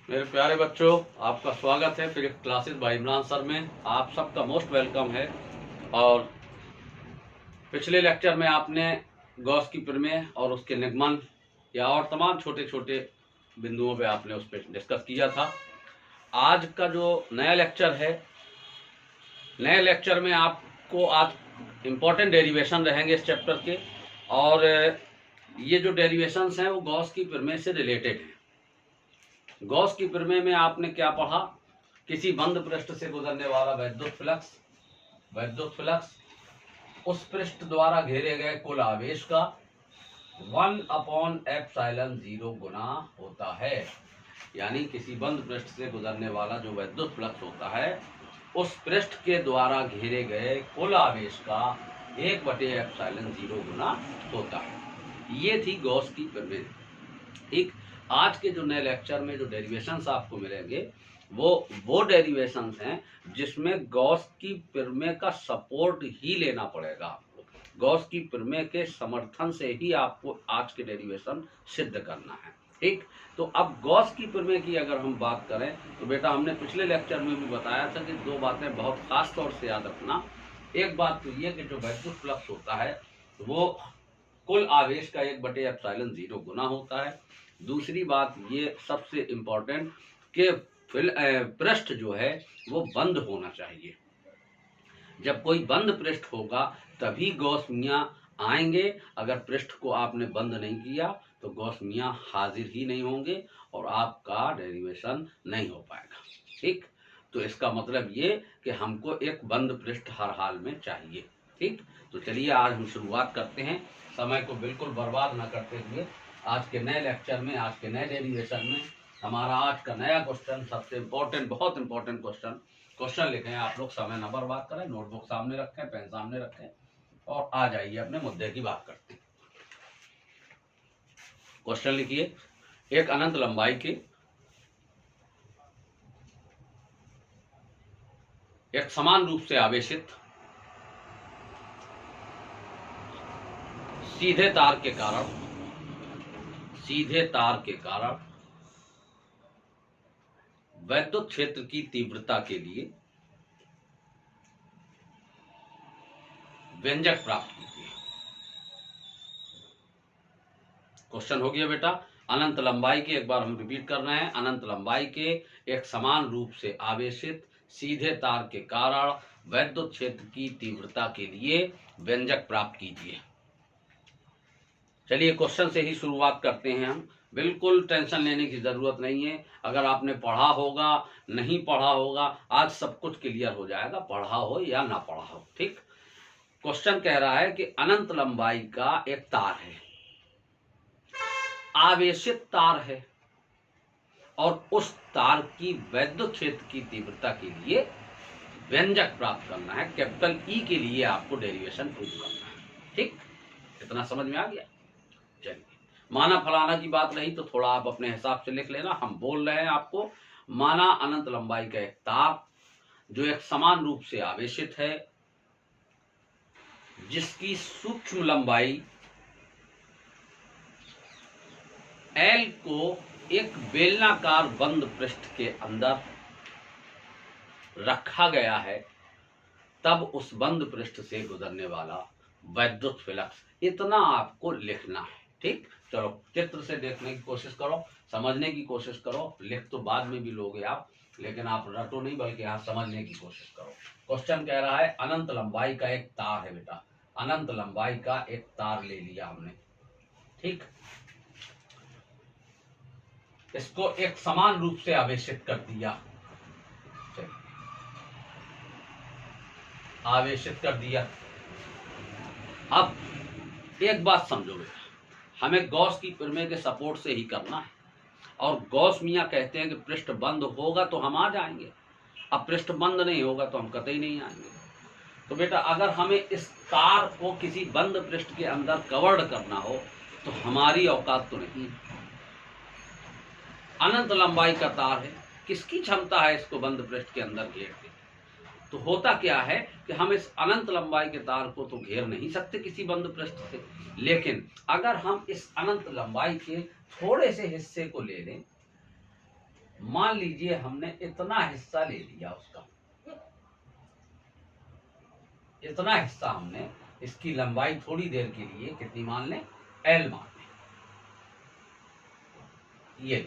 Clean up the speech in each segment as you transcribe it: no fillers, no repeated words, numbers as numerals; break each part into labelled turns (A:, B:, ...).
A: मेरे प्यारे बच्चों, आपका स्वागत है physics classes bye Imran sir में। आप सबका मोस्ट वेलकम है। और पिछले लेक्चर में आपने गॉस की प्रमेय और उसके निगमन या और तमाम छोटे छोटे बिंदुओं पे आपने उस पर डिस्कस किया था। आज का जो नया लेक्चर है, नए लेक्चर में आपको आज इम्पोर्टेंट डेरिवेशन रहेंगे इस चैप्टर के। और ये जो डेरिवेशंस हैं वो गॉस की प्रमेय से रिलेटेड हैं। गॉस की प्रमेय में आपने क्या पढ़ा? किसी बंद पृष्ठ से गुजरने वाला वैद्युत फ्लक्स उस पृष्ठ द्वारा घेरे गए कुल आवेश का 1/ε0 गुना होता है। यानी किसी बंद पृष्ठ से गुजरने वाला जो वैद्युत फ्लक्स होता है उस पृष्ठ के द्वारा घेरे गए कुल आवेश का 1/ε0 गुना होता है। ये थी गॉस की प्रमेय। ठीक, आज के जो नए लेक्चर में जो डेरिवेशंस आपको मिलेंगे वो डेरिवेशंस हैं जिसमें गॉस की प्रमेय का सपोर्ट ही लेना पड़ेगा आपको। गॉस की प्रमेय के समर्थन से ही आपको आज के डेरिवेशन सिद्ध करना है। ठीक, तो अब गॉस की प्रमेय की अगर हम बात करें तो बेटा हमने पिछले लेक्चर में भी बताया था कि दो बातें बहुत खास तौर से याद रखना। एक बात तो ये कि जो वैद्युत फ्लक्स होता है वो कुल आवेश का 1/ε0 गुना होता है। दूसरी बात ये सबसे इम्पोर्टेंट कि पृष्ठ जो है वो बंद होना चाहिए। जब कोई बंद पृष्ठ होगा तभी गॉस मियां आएंगे। अगर पृष्ठ को आपने बंद नहीं किया तो गॉस मियां हाजिर ही नहीं होंगे और आपका डेरिवेशन नहीं हो पाएगा। ठीक, तो इसका मतलब ये कि हमको एक बंद पृष्ठ हर हाल में चाहिए। ठीक, तो चलिए आज हम शुरुआत करते हैं, समय को बिल्कुल बर्बाद न करते हुए। आज के नए लेक्चर में, आज के नए डेरिवेशन में हमारा आज का नया क्वेश्चन सबसे इम्पोर्टेंट, बहुत इंपॉर्टेंट क्वेश्चन लिखें आप लोग। समय न बर्बाद करें, नोटबुक सामने रखें, पेन सामने रखें और आ जाइए अपने मुद्दे की बात करते हैं। क्वेश्चन लिखिए। एक अनंत लंबाई के एक समान रूप से आवेशित सीधे तार के कारण वैद्युत क्षेत्र की तीव्रता के लिए व्यंजक प्राप्त कीजिए। क्वेश्चन हो गया बेटा। अनंत लंबाई के, एक बार हम रिपीट कर रहे हैं, अनंत लंबाई के एक समान रूप से आवेशित सीधे तार के कारण वैद्युत क्षेत्र की तीव्रता के लिए व्यंजक प्राप्त कीजिए। चलिए क्वेश्चन से ही शुरुआत करते हैं हम। बिल्कुल टेंशन लेने की जरूरत नहीं है। अगर आपने पढ़ा होगा, नहीं पढ़ा होगा, आज सब कुछ क्लियर हो जाएगा, पढ़ा हो या ना पढ़ा हो। ठीक, क्वेश्चन कह रहा है कि अनंत लंबाई का एक तार है, आवेशित तार है, और उस तार की वैद्युत क्षेत्र की तीव्रता के लिए व्यंजक प्राप्त करना है। कैपिटल ई के लिए आपको डेरिवेशन प्रूव करना है। ठीक, इतना समझ में आ गया? चलिए, माना फलाना की बात रही तो थोड़ा आप अपने हिसाब से लिख लेना। हम बोल रहे हैं आपको, माना अनंत लंबाई का एक तार जो एक समान रूप से आवेशित है, जिसकी सूक्ष्म लंबाई L को एक बेलनाकार बंद पृष्ठ के अंदर रखा गया है, तब उस बंद पृष्ठ से गुजरने वाला वैद्युत फ्लक्स, इतना आपको लिखना है। ठीक, चलो चित्र से देखने की कोशिश करो, समझने की कोशिश करो। लिख तो बाद में भी लोगे आप, लेकिन आप रटो नहीं, बल्कि आप समझने की कोशिश करो। क्वेश्चन कह रहा है अनंत लंबाई का एक तार है बेटा, अनंत लंबाई का एक तार ले लिया हमने। ठीक, इसको एक समान रूप से आवेशित कर दिया, आवेशित कर दिया। अब एक बात समझो बेटा, हमें गॉस की प्रमेय के सपोर्ट से ही करना है। और गॉस मियां कहते हैं कि पृष्ठ बंद होगा तो हम आ जाएंगे। अब पृष्ठ बंद नहीं होगा तो हम कतई नहीं आएंगे। तो बेटा अगर हमें इस तार को किसी बंद पृष्ठ के अंदर कवर्ड करना हो तो हमारी औकात तो नहीं। अनंत लंबाई का तार है, किसकी क्षमता है इसको बंद पृष्ठ के अंदर घेर के? तो होता क्या है कि हम इस अनंत लंबाई के तार को तो घेर नहीं सकते किसी बंद पृष्ठ से, लेकिन अगर हम इस अनंत लंबाई के थोड़े से हिस्से को ले लें, मान लीजिए हमने इतना हिस्सा ले लिया उसका, इतना हिस्सा हमने, इसकी लंबाई थोड़ी देर के लिए कितनी मान लें, L मान लें, ये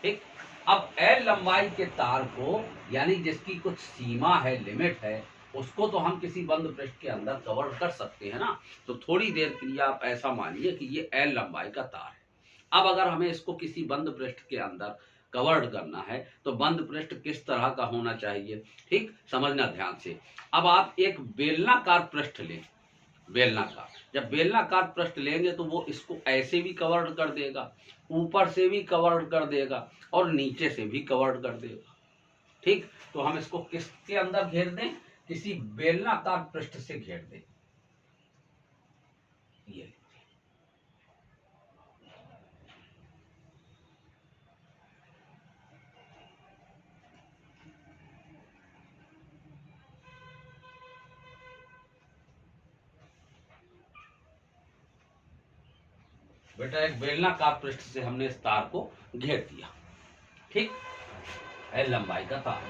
A: ठीक। अब L लंबाई के तार को, यानी जिसकी कुछ सीमा है, लिमिट है, उसको तो हम किसी बंद पृष्ठ के अंदर कवर कर सकते हैं ना। तो थोड़ी देर के लिए आप ऐसा मानिए कि ये L लंबाई का तार है। अब अगर हमें इसको किसी बंद पृष्ठ के अंदर कवर्ड करना है तो बंद पृष्ठ किस तरह का होना चाहिए, ठीक, समझना ध्यान से। अब आप एक बेलनाकार पृष्ठ लें, बेलनाकार, जब बेलनाकार पृष्ठ लेंगे तो वो इसको ऐसे भी कवर्ड कर देगा, ऊपर से भी कवर्ड कर देगा और नीचे से भी कवर्ड कर देगा, ठीक। तो हम इसको किसके अंदर घेर दें, किसी बेलनाकार पृष्ठ से घेर दें, ये बेटा एक बेलनाकार पृष्ठ से हमने इस तार को घेर दिया, ठीक, L लंबाई का तार।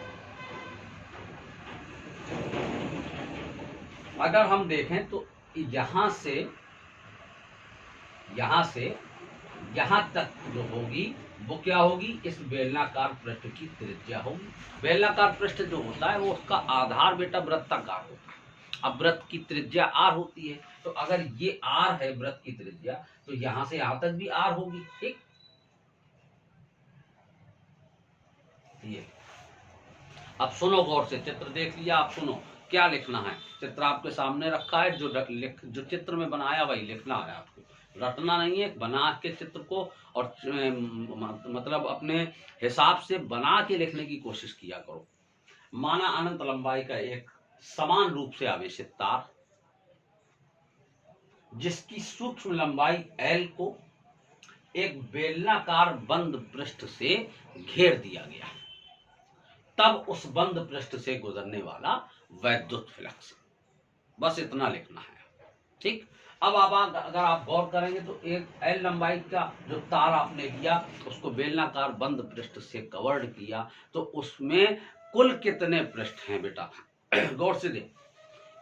A: अगर हम देखें तो यहां से यहां तक जो होगी वो क्या होगी, इस बेलनाकार पृष्ठ की त्रिज्या होगी। बेलनाकार पृष्ठ जो होता है वो उसका आधार बेटा वृत्ताकार होता है। अब वृत्त की त्रिज्या r होती है, तो अगर ये r है वृत्त की त्रिज्या, तो यहां से यहां तक भी r होगी, ठीक। ये अब सुनो गौर से, चित्र देख लिया, आप सुनो क्या लिखना है। चित्र आपके सामने रखा है, जो चित्र में बनाया वही लिखना है आपको, रटना नहीं है। बना के चित्र को और मतलब अपने हिसाब से बना के लिखने की कोशिश किया करो। माना अनंत लंबाई का एक समान रूप से आवेशित तार, जिसकी सूक्ष्म लंबाई L को एक बेलनाकार बंद पृष्ठ से घेर दिया गया, तब उस बंद पृष्ठ से गुजरने वाला वैद्युत फ्लक्स, बस इतना लिखना है, ठीक। अब आप अगर आप गौर करेंगे तो एक L लंबाई का जो तार आपने लिया, उसको बेलनाकार बंद पृष्ठ से कवर्ड किया, तो उसमें कुल कितने पृष्ठ हैं बेटा, गौर से दे,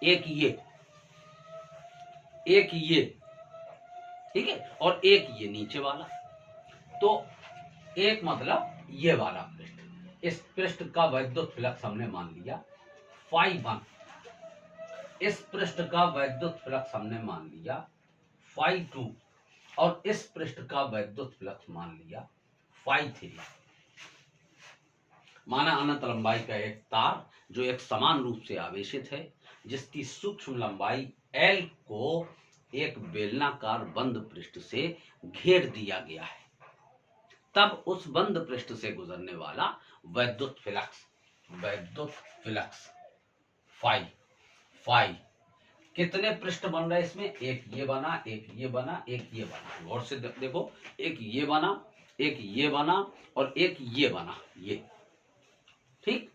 A: एक ये, ठीक है, और एक ये नीचे वाला, तो एक मतलब ये वाला पृष्ठ, इस पृष्ठ का वैद्युत फ्लक्स हमने मान लिया φ1, इस पृष्ठ का वैद्युत फ्लक्स हमने मान लिया φ2, और इस पृष्ठ का वैद्युत फ्लक्स मान लिया φ3। माना अनंत लंबाई का एक तार जो एक समान रूप से आवेशित है, जिसकी सूक्ष्म लंबाई L को एक बेलनाकार बंद पृष्ठ से घेर दिया गया है, तब उस बंद पृष्ठ से गुजरने वाला वैद्युत फ्लक्स φ कितने पृष्ठ बन रहे हैं इसमें, एक ये बना, एक ये बना, एक ये बना, गौर से देखो, एक ये बना, एक ये बना और एक ये बना, ये, ठीक।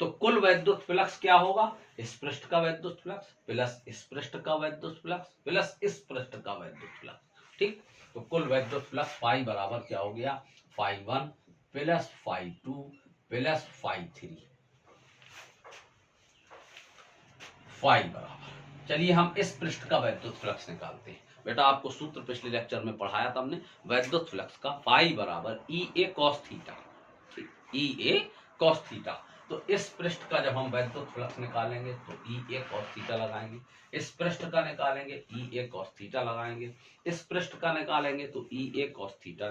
A: तो कुल वैद्युत फ्लक्स क्या होगा, इस पृष्ठ का वैद्युत फ्लक्स प्लस इस पृष्ठ का वैद्युत फ्लक्स प्लस इस पृष्ठ का वैद्युत फ्लक्स, ठीक। तो कुल वैद्युत फ्लक्स फाई बराबर क्या हो गया, φ1 प्लस φ2 प्लस φ3, फाई बराबर, चलिए हम इस पृष्ठ का वैद्युत फ्लक्स निकालते हैं। बेटा आपको सूत्र पिछले लेक्चर में पढ़ाया था हमने, वैद्युत फ्लक्स का फाई बराबर EA cos theta, EA cos theta. तो इस पृष्ठ का जब हम वैद्युत फ्लक्स निकालेंगे तो EA cos थीटा लगाएंगे, इस पृष्ठ का निकालेंगे EA cos थीटा लगाएंगे, इस पृष्ठ का निकालेंगे तो EA cos थीटा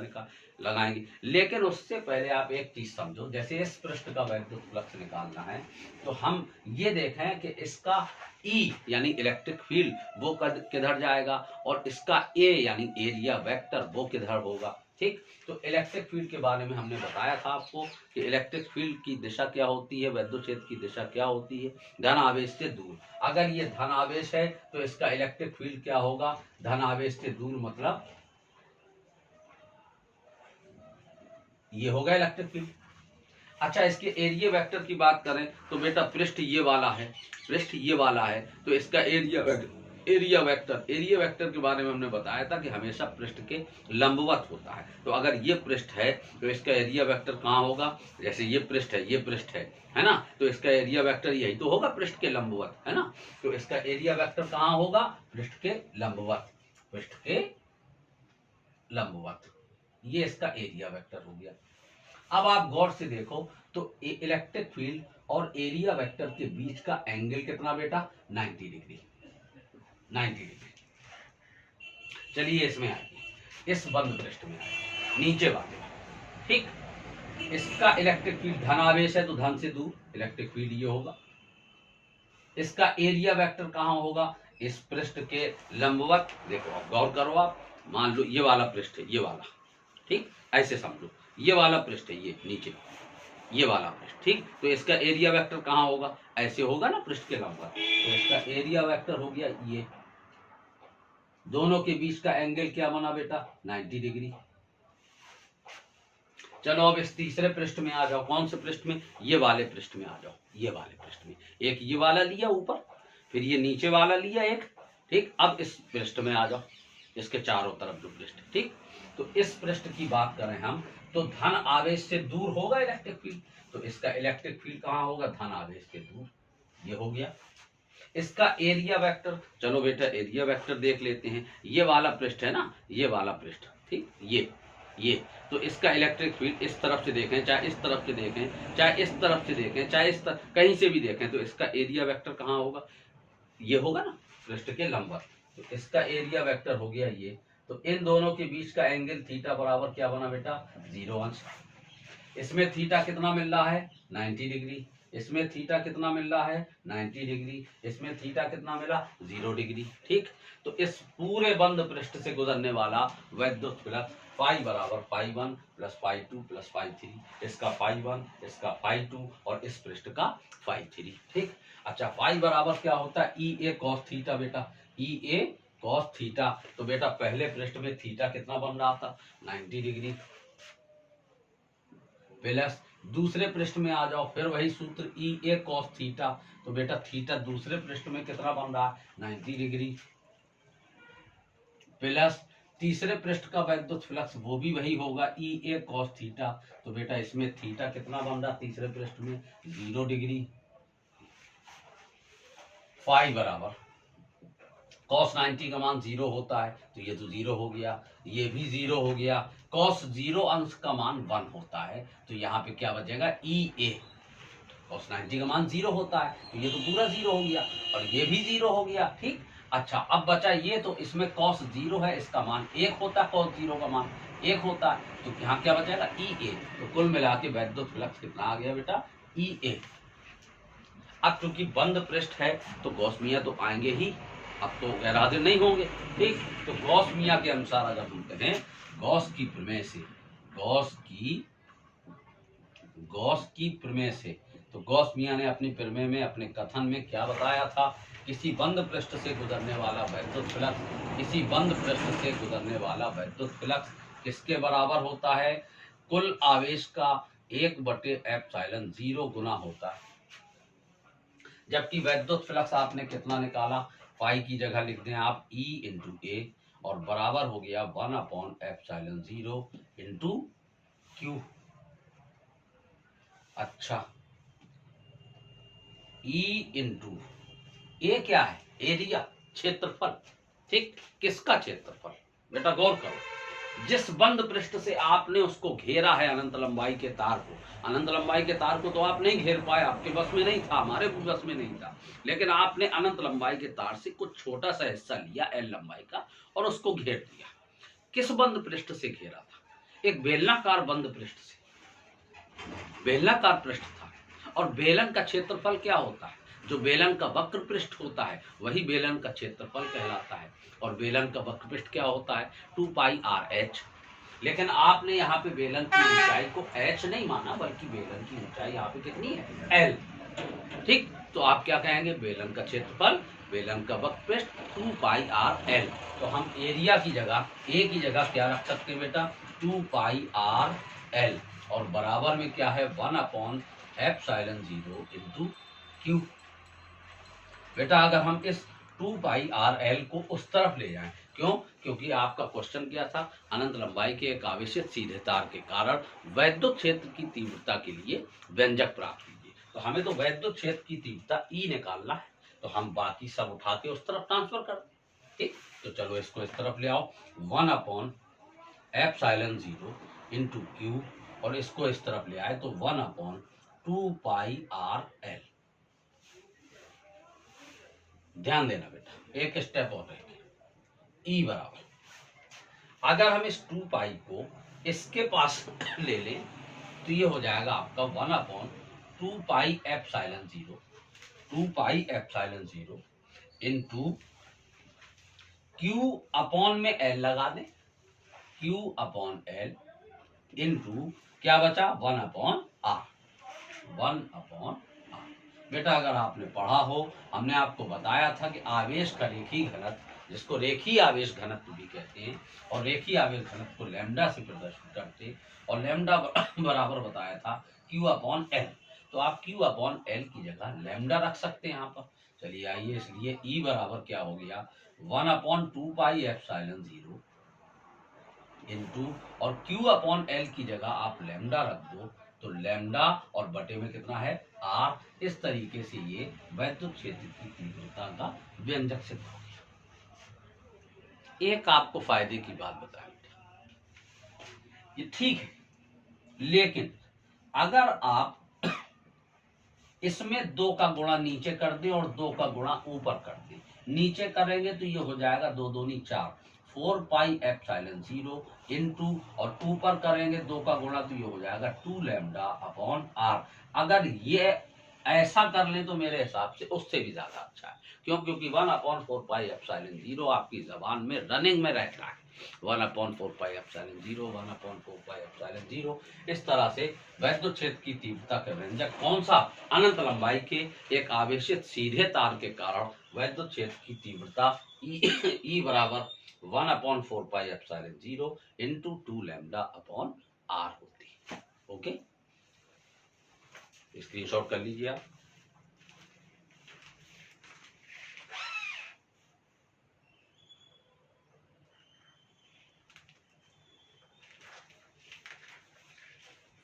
A: लगाएंगे। लेकिन उससे पहले आप एक चीज समझो, जैसे इस पृष्ठ का वैद्युत फ्लक्स निकालना है तो हम ये देखें कि इसका E यानी इलेक्ट्रिक फील्ड वो किधर जाएगा और इसका A यानी एरिया वेक्टर वो किधर होगा, ठीक। तो इलेक्ट्रिक फील्ड के बारे में हमने बताया था आपको कि इलेक्ट्रिक फील्ड की दिशा क्या होती है, वैद्युत क्षेत्र की दिशा क्या होती है, धन आवेश से दूर। अगर ये धन आवेश है तो इसका इलेक्ट्रिक फील्ड क्या होगा, धन आवेश से दूर, मतलब ये होगा इलेक्ट्रिक फील्ड। अच्छा, इसके एरिया वेक्टर की बात करें तो बेटा पृष्ठ ये वाला है, पृष्ठ ये वाला है, तो इसका एरिया एरिया वेक्टर के बारे में हमने बताया था कि हमेशा पृष्ठ के लंबवत होता है। तो अगर ये पृष्ठ है तो इसका एरिया वेक्टर कहाँ होगा, जैसे ये पृष्ठ है ना, तो इसका एरिया वेक्टर यही तो होगा पृष्ठ के लंबवत, है ना। तो इसका एरिया वेक्टर कहाँ होगा, पृष्ठ के लंबवत, ये इसका एरिया वेक्टर हो गया। अब आप गौर से देखो तो इलेक्ट्रिक फील्ड और एरिया वेक्टर के बीच का एंगल कितना बेटा, 90 डिग्री। चलिए इसमें आइए, इस बंद पृष्ठ में आइए, नीचे वाले, ठीक। इसका इलेक्ट्रिक फील्ड धनावेश है तो धन से दूर इलेक्ट्रिक फील्ड ये होगा। इसका एरिया वेक्टर कहाँ होगा, इस पृष्ठ के लंबवत। देखो अब गौर करो, आप मान लो ये वाला पृष्ठ है, ये वाला, ठीक, ऐसे समझो ये वाला पृष्ठ है, ये नीचे ये वाला पृष्ठ, ठीक। तो इसका एरिया वेक्टर कहाँ होगा, ऐसे होगा ना पृष्ठ के लंबवत। तो इसका एरिया वेक्टर हो गया ये, दोनों के बीच का एंगल क्या बना बेटा, 90 डिग्री। चलो अब इस तीसरे पृष्ठ में आ जाओ, कौन से पृष्ठ में, ये वाले पृष्ठ में आ जाओ, ये वाले पृष्ठ में। एक ये वाला लिया ऊपर, फिर ये नीचे वाला लिया एक, ठीक। अब इस पृष्ठ में आ जाओ, इसके चारों तरफ जो पृष्ठ, ठीक। तो इस पृष्ठ की बात करें हम तो धन आवेश से दूर होगा इलेक्ट्रिक फील्ड, तो इसका इलेक्ट्रिक फील्ड कहाँ होगा, धन आवेश से दूर, ये हो गया। इसका एरिया वेक्टर, चलो बेटा एरिया वेक्टर देख लेते हैं। ये वाला पृष्ठ है ना, ये वाला पृष्ठ, ठीक, ये तो इसका इलेक्ट्रिक फील्ड इस तरफ से देखें, चाहे इस तरफ से देखें, चाहे इस तरफ से देखें, चाहे इस तरफ कहीं से भी देखें, तो इसका एरिया वेक्टर कहाँ होगा, ये होगा ना पृष्ठ के लंबवत। तो इसका एरिया वेक्टर हो गया ये। तो इन दोनों के बीच का एंगल थीटा बराबर क्या बना बेटा, 0 अंश। इसमें थीटा कितना मिल रहा है, 90 डिग्री। इसमें थीटा कितना मिल रहा है, 90 डिग्री। इसमें थीटा कितना मिला, 0 डिग्री, ठीक। तो इस पूरे बंद पृष्ठ से गुजरने वाला वैद्युत फ्लक्स फाई बराबर phi 1 plus phi 2 plus phi 3, इसका फाई 1, इसका फाई 2 और इस पृष्ठ का फाई 3, ठीक। अच्छा फाई बराबर क्या होता है, ई ए कॉस थीटा बेटा, ई ए कॉस थीटा। तो बेटा पहले पृष्ठ में थीटा कितना बन रहा था, 90 डिग्री, प्लस दूसरे पृष्ठ में आ जाओ, फिर वही सूत्र ई ए कॉस थीटा। तो बेटा थीटा दूसरे पृष्ठ में कितना बन रहा है, 90 डिग्री, प्लस तीसरे पृष्ठ का वैद्युत फ्लक्स वो भी वही होगा, ई ए कॉस थीटा। तो बेटा इसमें थीटा कितना बन रहा, तीसरे पृष्ठ में 0 डिग्री। फाई बराबर कॉस 90 का मान 0 होता है, तो ये तो 0 हो गया, ये भी 0 हो गया। कॉस 0 अंश का मान 1 होता है, तो यहाँ पे क्या बचेगा, ई ए। कॉस 90 का मान 0 होता है, तो ये तो पूरा 0 हो गया, और ये भी 0 हो गया, ठीक। अच्छा अब बचा ये, तो इसमें कॉस 0 है, इसका मान 1 होता है, कॉस 0 का मान 1 होता है, तो यहाँ क्या बचेगा, ई ए। तो कुल मिला के वैद्युत फ्लक्स कितना आ गया बेटा, ई ए। अब चूंकि बंद पृष्ठ है तो गॉस मियां तो आएंगे ही, अब तो गैर हाजिर नहीं होंगे, ठीक। तो गॉस मियां के अनुसार अगर हम कहें गॉस की प्रमेय से, तो गॉस मियां ने अपनी प्रमेय में, अपने कथन में क्या बताया था, किसी बंद पृष्ठ से गुजरने वाला वैद्युत फ्लक्स, किसके बराबर होता है, कुल आवेश का 1/ε0 गुना होता है। जबकि वैद्युत फ्लक्स आपने कितना निकाला, फाई की जगह लिख दें आप E इंटू ए, और बराबर हो गया 1/ε0 इंटू क्यू। अच्छा E इंटू ए क्या है, एरिया, क्षेत्रफल, ठीक। किसका क्षेत्रफल, बेटा गौर करो, जिस बंद पृष्ठ से आपने उसको घेरा है अनंत लंबाई के तार को, अनंत लंबाई के तार को तो आप नहीं घेर पाए, आपके बस में नहीं था, हमारे बस में नहीं था, लेकिन आपने अनंत लंबाई के तार से कुछ छोटा सा हिस्सा लिया एल लंबाई का और उसको घेर दिया। किस बंद पृष्ठ से घेरा था, एक बेलनाकार बंद पृष्ठ से, बेलनाकार पृष्ठ था। और बेलन का क्षेत्रफल क्या होता है, जो बेलन का वक्र पृष्ठ होता है वही बेलन का क्षेत्रफल कहलाता है। और बेलन का वक्र पृष्ठ क्या होता है, 2πr(h). लेकिन आपने यहाँ पे बेलन की ऊंचाई को h नहीं माना, बल्कि बेलन की ऊंचाई यहाँ पे कितनी है, l, ठीक। तो आप क्या कहेंगे, बेलन का क्षेत्रफल, बेलन का वक्र पृष्ठ 2πr(l). तो हम एरिया की जगह, ए की जगह क्या रख सकते हैं बेटा, 2πr(l), और बराबर में क्या है, 1/ε0 इंटू क्यू। बेटा अगर हम इस 2 पाई आर एल को उस तरफ ले जाएं। क्यों? क्योंकि आपका क्वेश्चन क्या था, अनंत लंबाई के एक आवेशित सीधे तार के कारण वैद्युत क्षेत्र की तीव्रता के लिए व्यंजक प्राप्त कीजिए। तो हमें तो वैद्युत क्षेत्र की तीव्रता ई निकालना है, तो हम बाकी सब उठा के उस तरफ ट्रांसफर कर दें। ठीक, तो चलो इसको इस तरफ ले आओ, 1/ε0 इंटू क्यू, और इसको इस तरफ ले आए तो 1/2 पाई आर एल। ध्यान देना बेटा, एक स्टेप और रहेगी, ई बराबर, अगर हम इस 2 पाई को इसके पास ले लें तो ये हो जाएगा आपका 1/2 पाई एप्सिलॉन 0, 2 पाई एप्सिलॉन 0 इंटू क्यू अपॉन में एल लगा दें, क्यू अपॉन एल इंटू क्या बचा, 1/r, 1/r। बेटा अगर आपने पढ़ा हो, हमने आपको बताया था कि आवेश का रेखीय घनत्व, जिसको रेखीय आवेश घनत्व भी कहते हैं, और रेखीय आवेश घनत्व को लैम्डा से प्रदर्शित करते, और लैम्डा बराबर बताया था क्यू अपॉन एल। तो आप क्यू अपॉन एल की जगह लैम्डा रख सकते हैं यहाँ पर। चलिए आइए, इसलिए ई बराबर क्या हो गया, 1/2 पाई एप्सिलॉन 0 इंटू, और क्यू अपॉन एल की जगह आप लैम्डा रख दो, तो लैम्डा और बटे में कितना है, आर। इस तरीके से ये वैद्युत क्षेत्र की तीव्रता का व्यंजक सिद्ध हो गया। एक आपको फायदे की बात बताएं, ये ठीक है, लेकिन अगर आप इसमें 2 का गुणा नीचे कर दें और 2 का गुणा ऊपर कर दें, नीचे करेंगे तो ये हो जाएगा 2 दूनी 4, 4 पाई एप्सिलॉन 0 इंटू, और ऊपर करेंगे 2 का गुणा तो ये हो जाएगा 2 लैम्डा अपॉन आर। अगर ये ऐसा कर ले तो मेरे हिसाब से उससे भी ज्यादा अच्छा है। क्यों? क्योंकि 1/4 पाई एप्सिलॉन 0 आपकी जबान में रनिंग में रहता है, 1/4 पाई एप्सिलॉन 0, 1/4 पाई एप्सिलॉन 0। इस तरह से वैद्युत क्षेत्र की तीव्रता का व्यंजक कौन सा, अनंत लंबाई के एक आवेशित सीधे तार के कारण वैद्युत क्षेत्र की तीव्रता ई बराबर 1/4 pi epsilon 0 into 2 lambda upon R होती है। ओके, स्क्रीनशॉट कर लीजिए आप।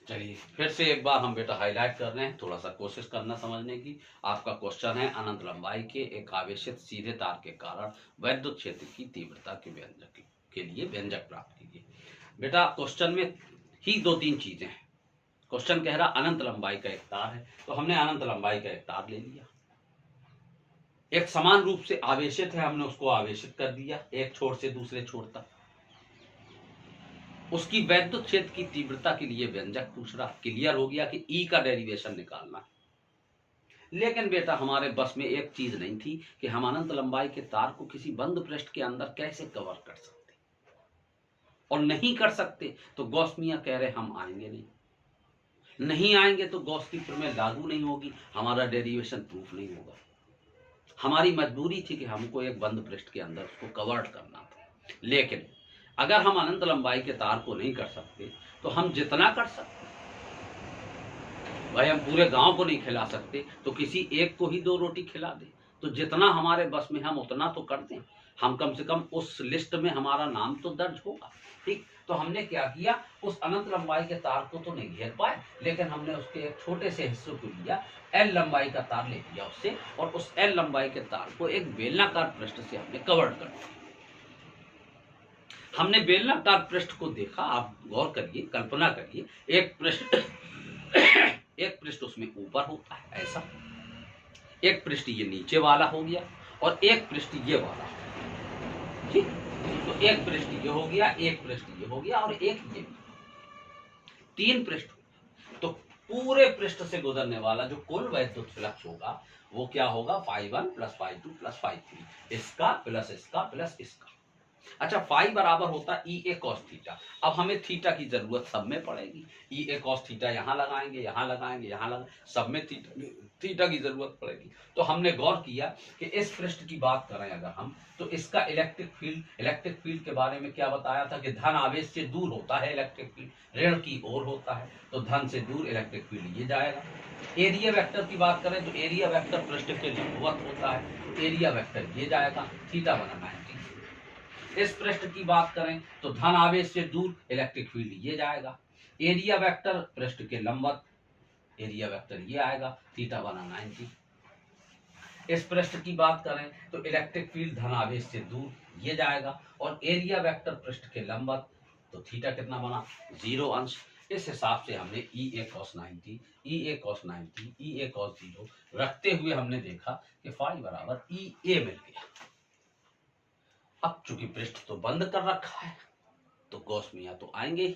A: चलिए फिर से एक बार हम बेटा हाईलाइट कर रहे हैं, थोड़ा सा कोशिश करना समझने की। आपका क्वेश्चन है, अनंत लंबाई के एक आवेशित सीधे तार के कारण वैद्युत क्षेत्र की तीव्रता के व्यंजक के लिए व्यंजक प्राप्त कीजिए। बेटा क्वेश्चन में ही 2-3 चीजें हैं। क्वेश्चन कह रहा अनंत लंबाई का एक तार है, तो हमने अनंत लंबाई का एक तार ले लिया, एक समान रूप से आवेशित है, हमने उसको आवेशित कर दिया एक छोर से दूसरे छोर तक। उसकी वैद्युत क्षेत्र की तीव्रता के लिए व्यंजक पूछ रहा, क्लियर हो गया कि ई का डेरिवेशन निकालना है। लेकिन बेटा हमारे बस में एक चीज नहीं थी कि हम अनंत लंबाई के तार को किसी बंद पृष्ठ के अंदर कैसे कवर कर सकते, और नहीं कर सकते तो गॉस मियां कह रहे हम आएंगे नहीं आएंगे तो गॉस की प्रमेय लागू नहीं होगी, हमारा डेरिवेशन प्रूफ नहीं होगा। हमारी मजबूरी थी कि हमको एक बंद पृष्ठ के अंदर उसको कवर्ट करना था। लेकिन अगर हम अनंत लंबाई के तार को नहीं कर सकते तो हम जितना कर सकते, भाई हम पूरे गांव को नहीं खिला सकते तो किसी एक को ही 2 रोटी खिला दे, तो जितना हमारे बस में हम उतना तो कर दें, हम कम से कम उस लिस्ट में हमारा नाम तो दर्ज होगा। ठीक, तो हमने क्या किया, उस अनंत लंबाई के तार को तो नहीं घेर पाए, लेकिन हमने उसके एक छोटे से हिस्से को लिया, एल लंबाई का तार ले लिया उससे, और उस एल लंबाई के तार को एक बेलनाकार पृष्ठ से हमने कवर कर दिया। हमने बेलनाकार पृष्ठ को देखा, आप गौर करिए, कल्पना करिए, एक पृष्ठ उसमें ऊपर होता है ऐसा, एक पृष्ठ ये नीचे वाला हो गया, और एक पृष्ठ ये वाला। ठीक, तो एक पृष्ठ ये हो गया, एक पृष्ठ ये हो गया, और एक ये, 3 पृष्ठ। तो पूरे पृष्ठ से गुजरने वाला जो कुल वैद्युत फ्लक्स होगा वो क्या होगा, φ1 + φ2 + φ3, इसका प्लस इसका प्लस इसका। अच्छा, फाई बराबर होता है ई ए कॉस थीटा। अब हमें थीटा की जरूरत सब में पड़ेगी। ई ए कॉस थीटा यहाँ लगाएंगे, यहाँ लगाएंगे, यहाँ लगाएंगे, सब में थीटा की जरूरत पड़ेगी। तो हमने गौर किया कि इस पृष्ठ की बात करें अगर हम, तो इसका इलेक्ट्रिक फील्ड के बारे में क्या बताया था कि धन आवेश से दूर होता है इलेक्ट्रिक फील्ड, ऋण की ओर होता है, तो धन से दूर इलेक्ट्रिक फील्ड ये जाएगा। एरिया वेक्टर की बात करें तो एरिया वेक्टर पृष्ठ के लंबवत होता है, तो एरिया वेक्टर ये जाएगा, थीटा बनाना है। इस पृष्ठ की बात करें तो धन आवेश से दूर इलेक्ट्रिक फील्ड ये जाएगा, एरिया वेक्टर पृष्ठ के लंबवत, एरिया वेक्टर ये आएगा, थीटा बनाना 90। इस पृष्ठ की बात करें तो इलेक्ट्रिक फील्ड धन आवेश से दूर ये जाएगा, और एरिया वेक्टर पृष्ठ के लंबवत, तो थीटा कितना बना 0 अंश। इस हिसाब से हमने ई ए कॉस 90, ई ए कॉस 90, ई ए कॉस 0 रखते हुए हमने देखा कि फाई बराबर ई ए मिल गया। अब चूंकि पृष्ठ तो बंद कर रखा है तो गॉस मियां तो आएंगे ही,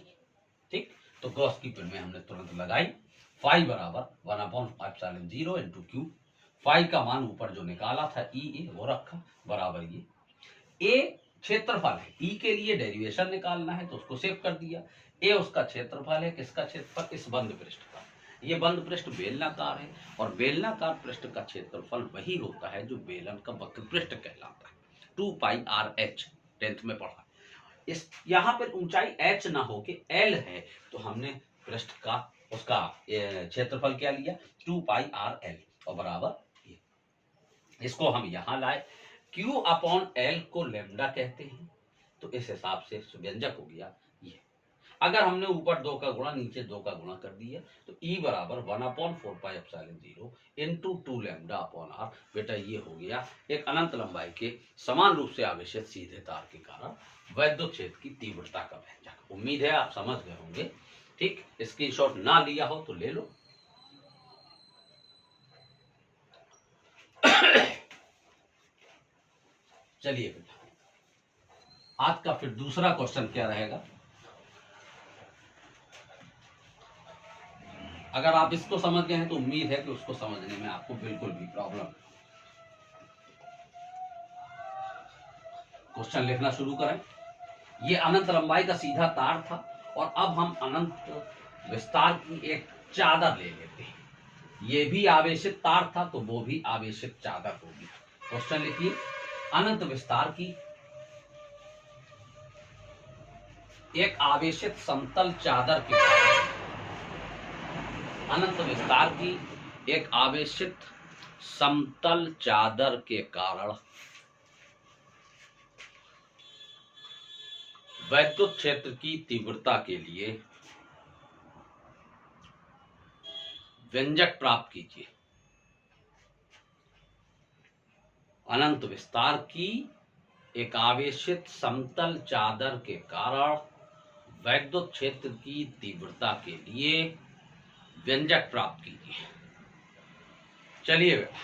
A: ठीक। तो गॉस की पिन में हमने तुरंत लगाई, फाई बराबर 1/5 इंटू क्यू। फाई का मान ऊपर जो निकाला था ई ए वो रखा बराबर ये ए क्षेत्रफल है, ई के लिए डेरिवेशन निकालना है तो उसको सेव कर दिया। ए उसका क्षेत्रफल है, किसका क्षेत्रफल, इस बंद पृष्ठ का। ये बंद पृष्ठ बेलनाकार है, और बेलनाकार पृष्ठ का क्षेत्रफल वही होता है जो बेलन का वक्र पृष्ठ कहलाता है। 2πr/h 10th में पढ़ा। इस यहाँ पर ऊंचाई h ना हो के l है, तो हमने पृष्ठ का उसका क्षेत्रफल क्या लिया 2πr/l, और बराबर ये। इसको हम यहाँ लाए, Q/L को लैम्डा कहते हैं, तो इस हिसाब से व्यंजक हो गया ये। अगर हमने ऊपर 2 का गुणा नीचे 2 का गुणा कर दिया तो E बराबर 1/4πε0 इंटू 2 λ/r। बेटा ये हो गया एक अनंत लंबाई के समान रूप से आवेशित सीधे तार के कारण वैद्युत क्षेत्र की तीव्रता का व्यंजक। उम्मीद है आप समझ गए होंगे, ठीक। स्क्रीनशॉट ना लिया हो तो ले लो। चलिए बेटा, आज का फिर दूसरा क्वेश्चन क्या रहेगा। अगर आप इसको समझ गए हैं तो उम्मीद है कि उसको समझने में आपको बिल्कुल भी प्रॉब्लम। क्वेश्चन लिखना शुरू करें। ये अनंत लंबाई का सीधा तार था, और अब हम अनंत विस्तार की एक चादर ले लेते हैं। ये भी आवेशित तार था तो वो भी आवेशित चादर होगी। क्वेश्चन लिखिए, अनंत विस्तार की एक आवेशित समतल चादर के कारण, अनंत विस्तार की एक आवेशित समतल चादर के कारण वैद्युत क्षेत्र की तीव्रता के लिए व्यंजक प्राप्त कीजिए। अनंत विस्तार की एक आवेशित समतल चादर के कारण वैद्युत क्षेत्र की तीव्रता के लिए व्यंजक प्राप्त कीजिए। चलिए बेटा,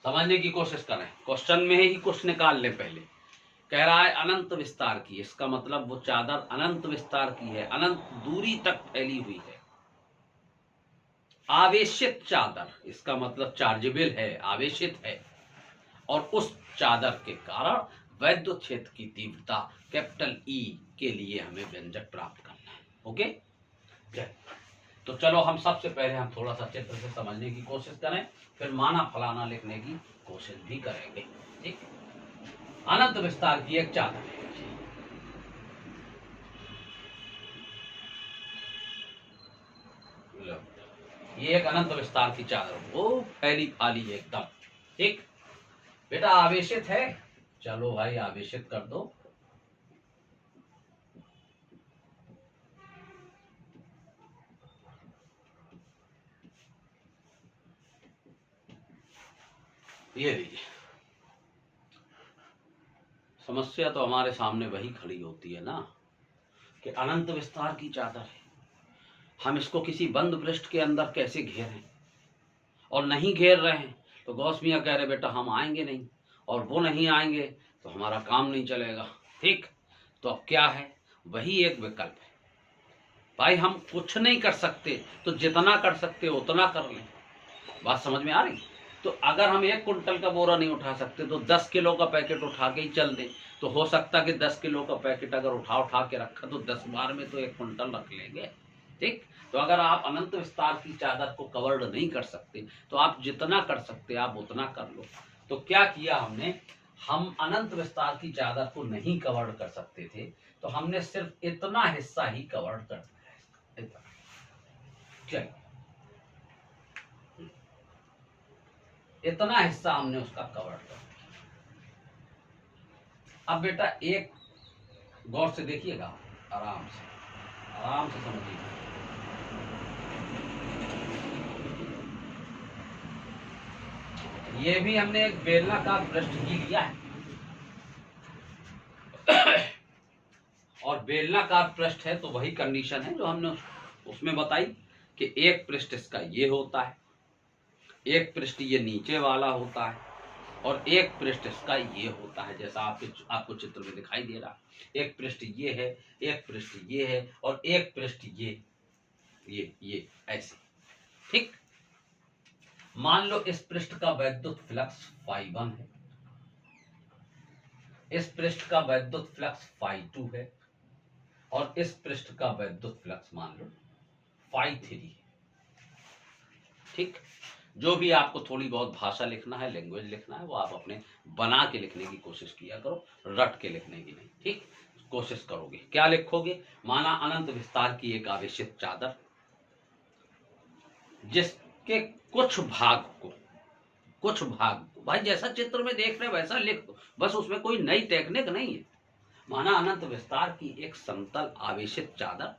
A: समझने की कोशिश करें। क्वेश्चन में ही कुछ निकाल लें। पहले कह रहा है अनंत विस्तार की, इसका मतलब वो चादर अनंत विस्तार की है, अनंत दूरी तक फैली हुई है। आवेशित चादर, इसका मतलब चार्जेबल है, आवेशित है, और उस चादर के कारण वैद्युत क्षेत्र की तीव्रता कैपिटल ई के लिए हमें व्यंजक प्राप्त करना है। ओके, तो चलो हम सबसे पहले हम थोड़ा सा चित्र से समझने की कोशिश करें, फिर माना फलाना लिखने की कोशिश भी करेंगे, ठीक। अनंत विस्तार की एक चादर है, ये एक अनंत विस्तार की चादर, वो फैली फाली एकदम, ठीक। बेटा आवेशित है, चलो भाई आवेशित कर दो। ये लीजिए, समस्या तो हमारे सामने वही खड़ी होती है ना कि अनंत विस्तार की चादर है, हम इसको किसी बंद पृष्ठ के अंदर कैसे घेरें, और नहीं घेर रहे हैं तो गॉस मियां कह रहे बेटा हम आएंगे नहीं, और वो नहीं आएंगे तो हमारा काम नहीं चलेगा, ठीक। तो अब क्या है, वही एक विकल्प है भाई, हम कुछ नहीं कर सकते तो जितना कर सकते उतना कर लें। बात समझ में आ रही। तो अगर हम 1 कुंटल का बोरा नहीं उठा सकते तो 10 किलो का पैकेट उठा के ही चल दें। तो हो सकता कि 10 किलो का पैकेट अगर उठा के रखा तो 10 बार में तो 1 कुंटल रख लेंगे। ठीक, तो अगर आप अनंत विस्तार की चादर को कवर्ड नहीं कर सकते तो आप जितना कर सकते आप उतना कर लो। तो क्या किया हमने, हम अनंत विस्तार की चादर को नहीं कवर्ड कर सकते थे तो हमने सिर्फ इतना हिस्सा ही कवर्ड कर दिया। इतना चलिए, इतना हिस्सा हमने उसका कवर्ड कर दिया। अब बेटा एक गौर से देखिएगा, आराम से समझिएगा। ये भी हमने एक बेलनाकार पृष्ठ ही लिया है और बेलनाकार पृष्ठ है तो वही कंडीशन है जो हमने उसमें बताई कि एक पृष्ठ इसका ये होता है, एक पृष्ठ ये नीचे वाला होता है और एक पृष्ठ इसका ये होता है, जैसा आपको चित्र में दिखाई दे रहा है। एक पृष्ठ ये है, एक पृष्ठ ये है और एक पृष्ठ ये ऐसे। ठीक, मान लो इस पृष्ठ का वैद्युत फ्लक्स φ1 है, इस पृष्ठ का वैद्युत फ्लक्स φ2 है और इस पृष्ठ का वैद्युत फ्लक्स मान लो φ3 है। ठीक, जो भी आपको थोड़ी बहुत भाषा लिखना है, लैंग्वेज लिखना है, वो आप अपने बना के लिखने की कोशिश किया करो, रट के लिखने की नहीं। ठीक, कोशिश करोगे क्या लिखोगे, माना अनंत विस्तार की एक आवेशित चादर जिसके कुछ भाग को भाई जैसा चित्र में देख रहे वैसा लिख दो, बस उसमें कोई नई टेक्निक नहीं है। माना अनंत विस्तार की एक समतल आवेशित चादर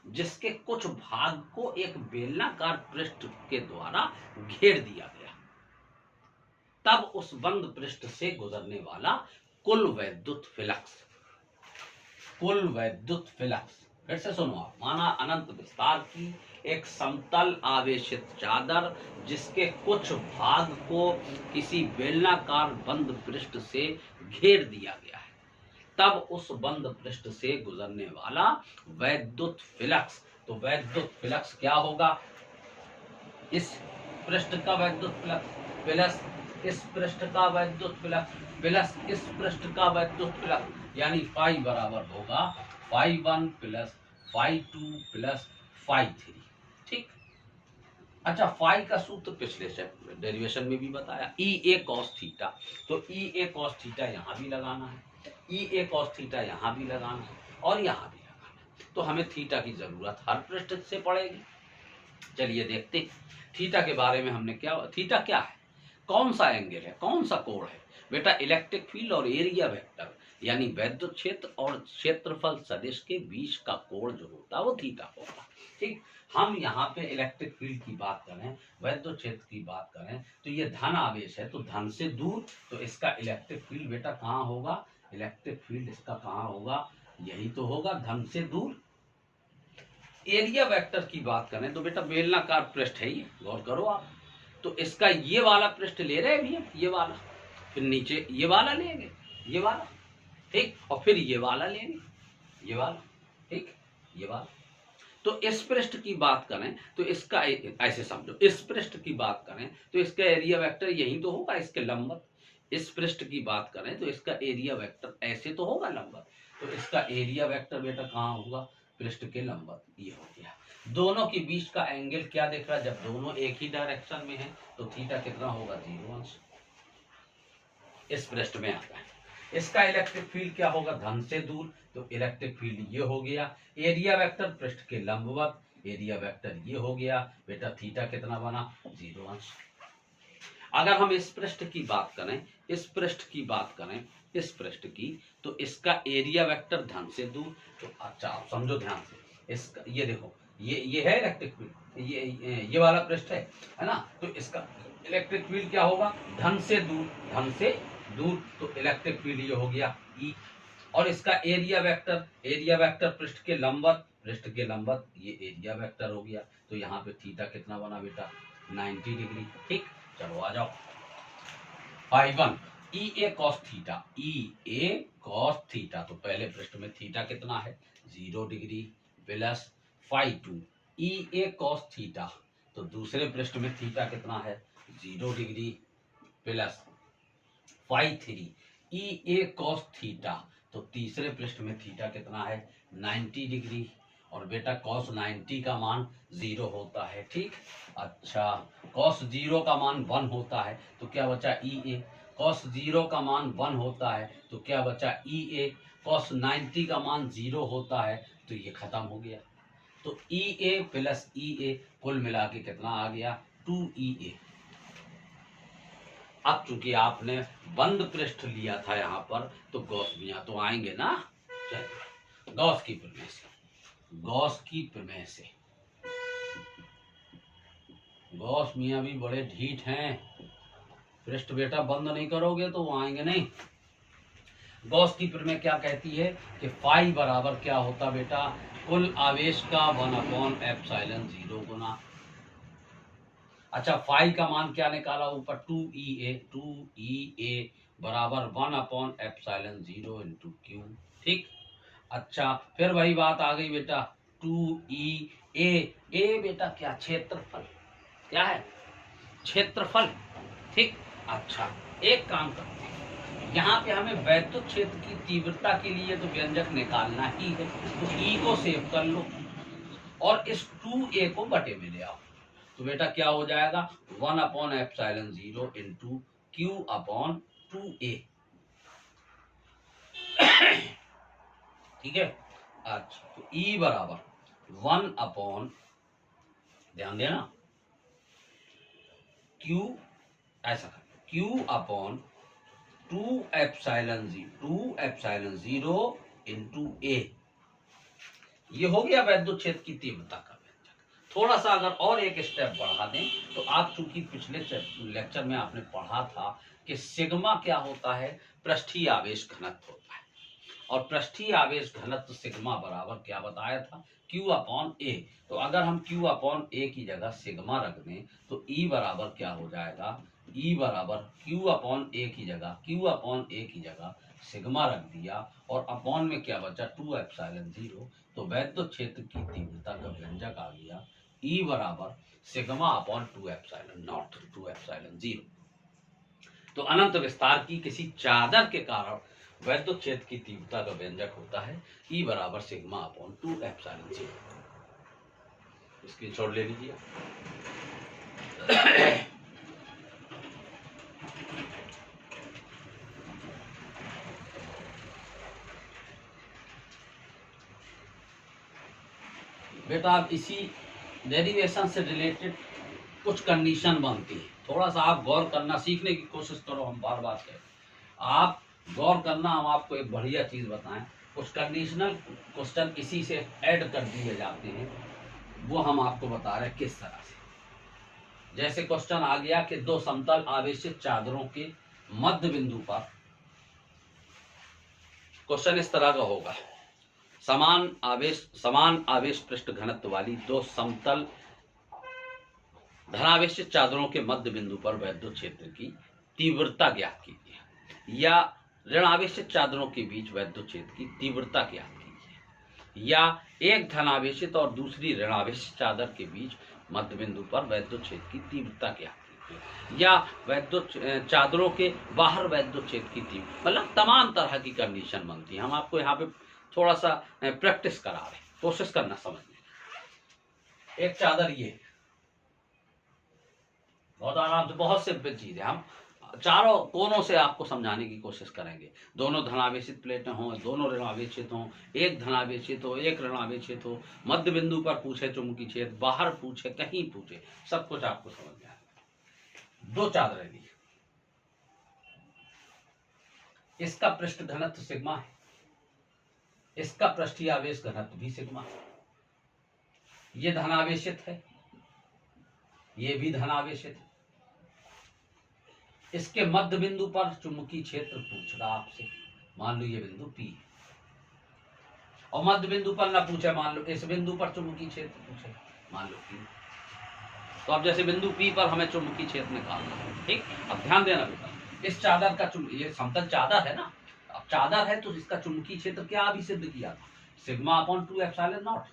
A: जिसके कुछ भाग को एक बेलनाकार पृष्ठ के द्वारा घेर दिया गया, तब उस बंद पृष्ठ से गुजरने वाला कुल वैद्युत फ्लक्स, फिर से सुनो आप, माना अनंत विस्तार की एक समतल आवेशित चादर जिसके कुछ भाग को किसी बेलनाकार बंद पृष्ठ से घेर दिया गया है, तब उस बंद पृष्ठ से गुजरने वाला वैद्युत फ्लक्स, तो वैद्युत फ्लक्स क्या होगा, इस पृष्ठ का वैद्युत फ्लक्स प्लस इस पृष्ठ का वैद्युत फ्लक्स प्लस इस पृष्ठ का वैद्युत फ्लक्स, यानी फाई बराबर होगा φ1 प्लस φ2 प्लस φ3। ठीक, अच्छा, फाई का सूत्र पिछले डेरिवेशन में भी बताया, ई ए कॉस थीटा, तो ई ए कॉस थीटा यहाँ भी लगाना है, ई ए कॉस थीटा यहाँ भी लगाना है और यहाँ भी लगाना है, तो हमें थीटा की जरूरत हर पृष्ठ से पड़ेगी। चलिए देखते हैं थीटा के बारे में। हमने क्या, थीटा क्या है, कौन सा एंगल है, कौन सा कोण है बेटा, इलेक्ट्रिक फील्ड और एरिया वेक्टर यानी वैद्युत क्षेत्र और क्षेत्रफल सदिश के बीच का कोण जो होता है वो थीटा होगा। ठीक, हम यहाँ पे इलेक्ट्रिक फील्ड की बात करें, वैद्युत क्षेत्र की बात करें तो ये धन आवेश है तो धन से दूर, तो इसका इलेक्ट्रिक फील्ड बेटा कहाँ होगा, इलेक्ट्रिक फील्ड इसका कहाँ होगा, यही तो होगा धन से दूर। एरिया वेक्टर की बात करें तो बेटा बेलनाकार पृष्ठ है ये, गौर करो आप, तो इसका ये वाला पृष्ठ ले रहे हैं भैया, ये वाला, फिर नीचे ये वाला लेंगे, ये वाला, ठीक, और फिर ये वाला लेंगे, ये वाला, ठीक, ये वाला। तो इस पृष्ठ की बात करें तो इसका ऐसे समझो, इस पृष्ठ की बात करें तो इसका एरिया वेक्टर यही तो होगा इसके लंबवत। इस पृष्ठ की बात करें तो इसका एरिया वेक्टर ऐसे तो होगा लंबवत, तो इसका एरिया वेक्टर बेटा कहाँ होगा, पृष्ठ के लंबवत, ये हो गया। दोनों के बीच का एंगल क्या दिख रहा है, जब दोनों एक ही डायरेक्शन में है तो थीटा कितना होगा, 0 अंश इस पृष्ठ में आता है। इसका इलेक्ट्रिक फील्ड क्या होगा, धन से दूर, तो इलेक्ट्रिक फील्ड ये हो गया। एरिया वेक्टर पृष्ठ के लंबवत, एरिया वेक्टर ये हो गया बेटा, थीटा कितना बना, 0 अंश। अगर हम इस पृष्ठ की बात करें, इस पृष्ठ की बात करें, इस पृष्ठ की, तो इसका एरिया वेक्टर धन से दूर, तो अच्छा आप समझो ध्यान से, इसका ये देखो, ये है इलेक्ट्रिक फील्ड, ये वाला पृष्ठ है ना, तो इसका इलेक्ट्रिक फील्ड क्या होगा, धन से दूर, धन से दूर, तो इलेक्ट्रिक फील्ड ये हो गया E, और इसका एरिया वेक्टर पृष्ठ के लंबवत, पृष्ठ के लंबवत, ये एरिया वेक्टर हो गया, तो यहाँ पे थीटा कितना बना बेटा, 90 डिग्री। ठीक, चलो आ जाओ, φ1 ई ए कॉस थीटा, ई ए कॉस थीटा, तो पहले पृष्ठ में थीटा कितना है, 0 डिग्री, प्लस φ2 ई ए कॉस थीटा, तो दूसरे पृष्ठ में थीटा कितना है, 0 डिग्री प्लस फाई 3 ई ए कॉस थीटा। तो तीसरे पृष्ठ में थीटा कितना है 90 डिग्री, और बेटा कॉस 90 का मान 0 होता है। ठीक, अच्छा कॉस 0 का मान 1 होता है, तो क्या बचा ई ए। कॉस 0 का मान 1 होता है, तो क्या बचा ई ए। कॉस 90 का मान 0 होता है, तो ये खत्म हो गया। तो ई ए प्लस ई ए कुल मिला के कितना आ गया 2EA। अब चूंकि आपने बंद पृष्ठ लिया था यहाँ पर, तो गॉस मियां तो आएंगे ना। चलिए गॉस की प्रमेय से, गॉस की प्रमेय से, गॉस मियां भी बड़े ढीठ हैं। पृष्ठ बेटा बंद नहीं करोगे तो वो आएंगे नहीं। गॉस की प्रमेय क्या कहती है कि फाई बराबर क्या होता बेटा कुल आवेश का 1/ε0 गुना। अच्छा फाई का मान क्या निकाला ऊपर 2EA बराबर 1/ε0 इंटू क्यू। ठीक, अच्छा फिर वही बात आ गई बेटा 2EA। ए बेटा क्या क्षेत्रफल, क्या है क्षेत्रफल। ठीक, अच्छा एक काम करते हैं, यहाँ पे हमें वैद्युत क्षेत्र की तीव्रता के लिए तो व्यंजक निकालना ही है, तो ई को सेव कर लो और इस 2A को बटे में ले आओ। तो बेटा क्या हो जाएगा 1/ε0 इंटू Q/2A। ठीक है, अच्छा तो E बराबर 1/, ध्यान देना Q, ऐसा Q/2/2/0 इंटू A। ये हो गया वैद्युत क्षेत्र की तीव्रता का व्यंजक। थोड़ा सा अगर और एक स्टेप बढ़ा दें, तो आप चूंकि पिछले लेक्चर में आपने पढ़ा था कि सिग्मा क्या होता है पृष्ठीय आवेश घनत्व होता है, और पृष्ठीय आवेश घनत्व सिग्मा बराबर क्या बताया था Q/A। तो अगर हम Q/A की जगह सिग्मा रख दें तो E बराबर क्या हो जाएगा, E बराबर Q/A की जगह सिग्मा रख दिया, और अपॉन में क्या बचा 2/ε0। तो वैद्युत क्षेत्र की तीव्रता का व्यंजक आ गया E बराबर सिग्मा/2/0 2/0। तो अनंत विस्तार की किसी चादर के कारण वैद्युत क्षेत्र की तीव्रता का व्यंजक होता है E बराबर सिग्मा/2/0। स्क्रीनशॉट ले लीजिए। बेटा आप इसी डेरिवेशन से रिलेटेड कुछ कंडीशन बनती है, थोड़ा सा आप गौर करना सीखने की कोशिश करो। हम बार बार कहें आप गौर करना, हम आपको एक बढ़िया चीज बताएं। कुछ कंडीशनल क्वेश्चन इसी से ऐड कर दिए जाते हैं, वो हम आपको बता रहे हैं किस तरह से। जैसे क्वेश्चन आ गया कि दो समतल आवेशित चादरों के मध्य बिंदु पर, क्वेश्चन इस तरह का होगा, समान आवेश पृष्ठ घनत्व वाली दो समतल धनावेशित चादरों के मध्य बिंदु पर वैद्युत क्षेत्र की तीव्रता ज्ञात कीजिए, या ऋणावेशित चादरों के बीच वैद्युत क्षेत्र की तीव्रता ज्ञात कीजिए, या एक धनावेशित और दूसरी ऋणावेशित चादर के बीच मध्य बिंदु पर वैद्युत क्षेत्र की तीव्रता ज्ञात कीजिए, या वैद्युत चादरों के बाहर वैद्युत क्षेत्र की तीव्रता। मतलब तमाम तरह की कंडीशन बनती है। हम आपको यहाँ पे थोड़ा सा प्रैक्टिस करा रहे, कोशिश करना समझने। एक चादर ये बहुत आराम से, बहुत सिंपल चीज है, हम चारों कोनों से आपको समझाने की कोशिश करेंगे। दोनों धनावेशित प्लेटें हों, दोनों ऋणावेशित हों, एक धनावेशित हो एक ऋणावेशित हो, मध्य बिंदु पर पूछे चुंबकीय क्षेत्र, बाहर पूछे कहीं पूछे, सब कुछ आपको समझ में आएगा। दो चादरें ली, इसका पृष्ठ घनत्व सिग्मा है, इसका पृष्ठीय आवेश घनत्व भी सिग्मा है। ये धनावेशित है, ये भी धनावेशित है। इसके मध्य बिंदु पर चुंबकीय क्षेत्र पूछ रहा आपसे, मान लो ये बिंदु P है, और मध्य बिंदु पर ना पूछे, मान लो इस बिंदु पर चुंबकीय क्षेत्र पूछे, मान लो P। तो अब जैसे बिंदु P पर हमें चुंबकीय क्षेत्र निकालना है। ठीक, अब ध्यान देना बेटा, इस चादर का ये समतल चादर है ना, अब चादर है तो इसका चुंबकीय क्षेत्र क्या अभी सिद्ध किया था सिग्मा/2/0।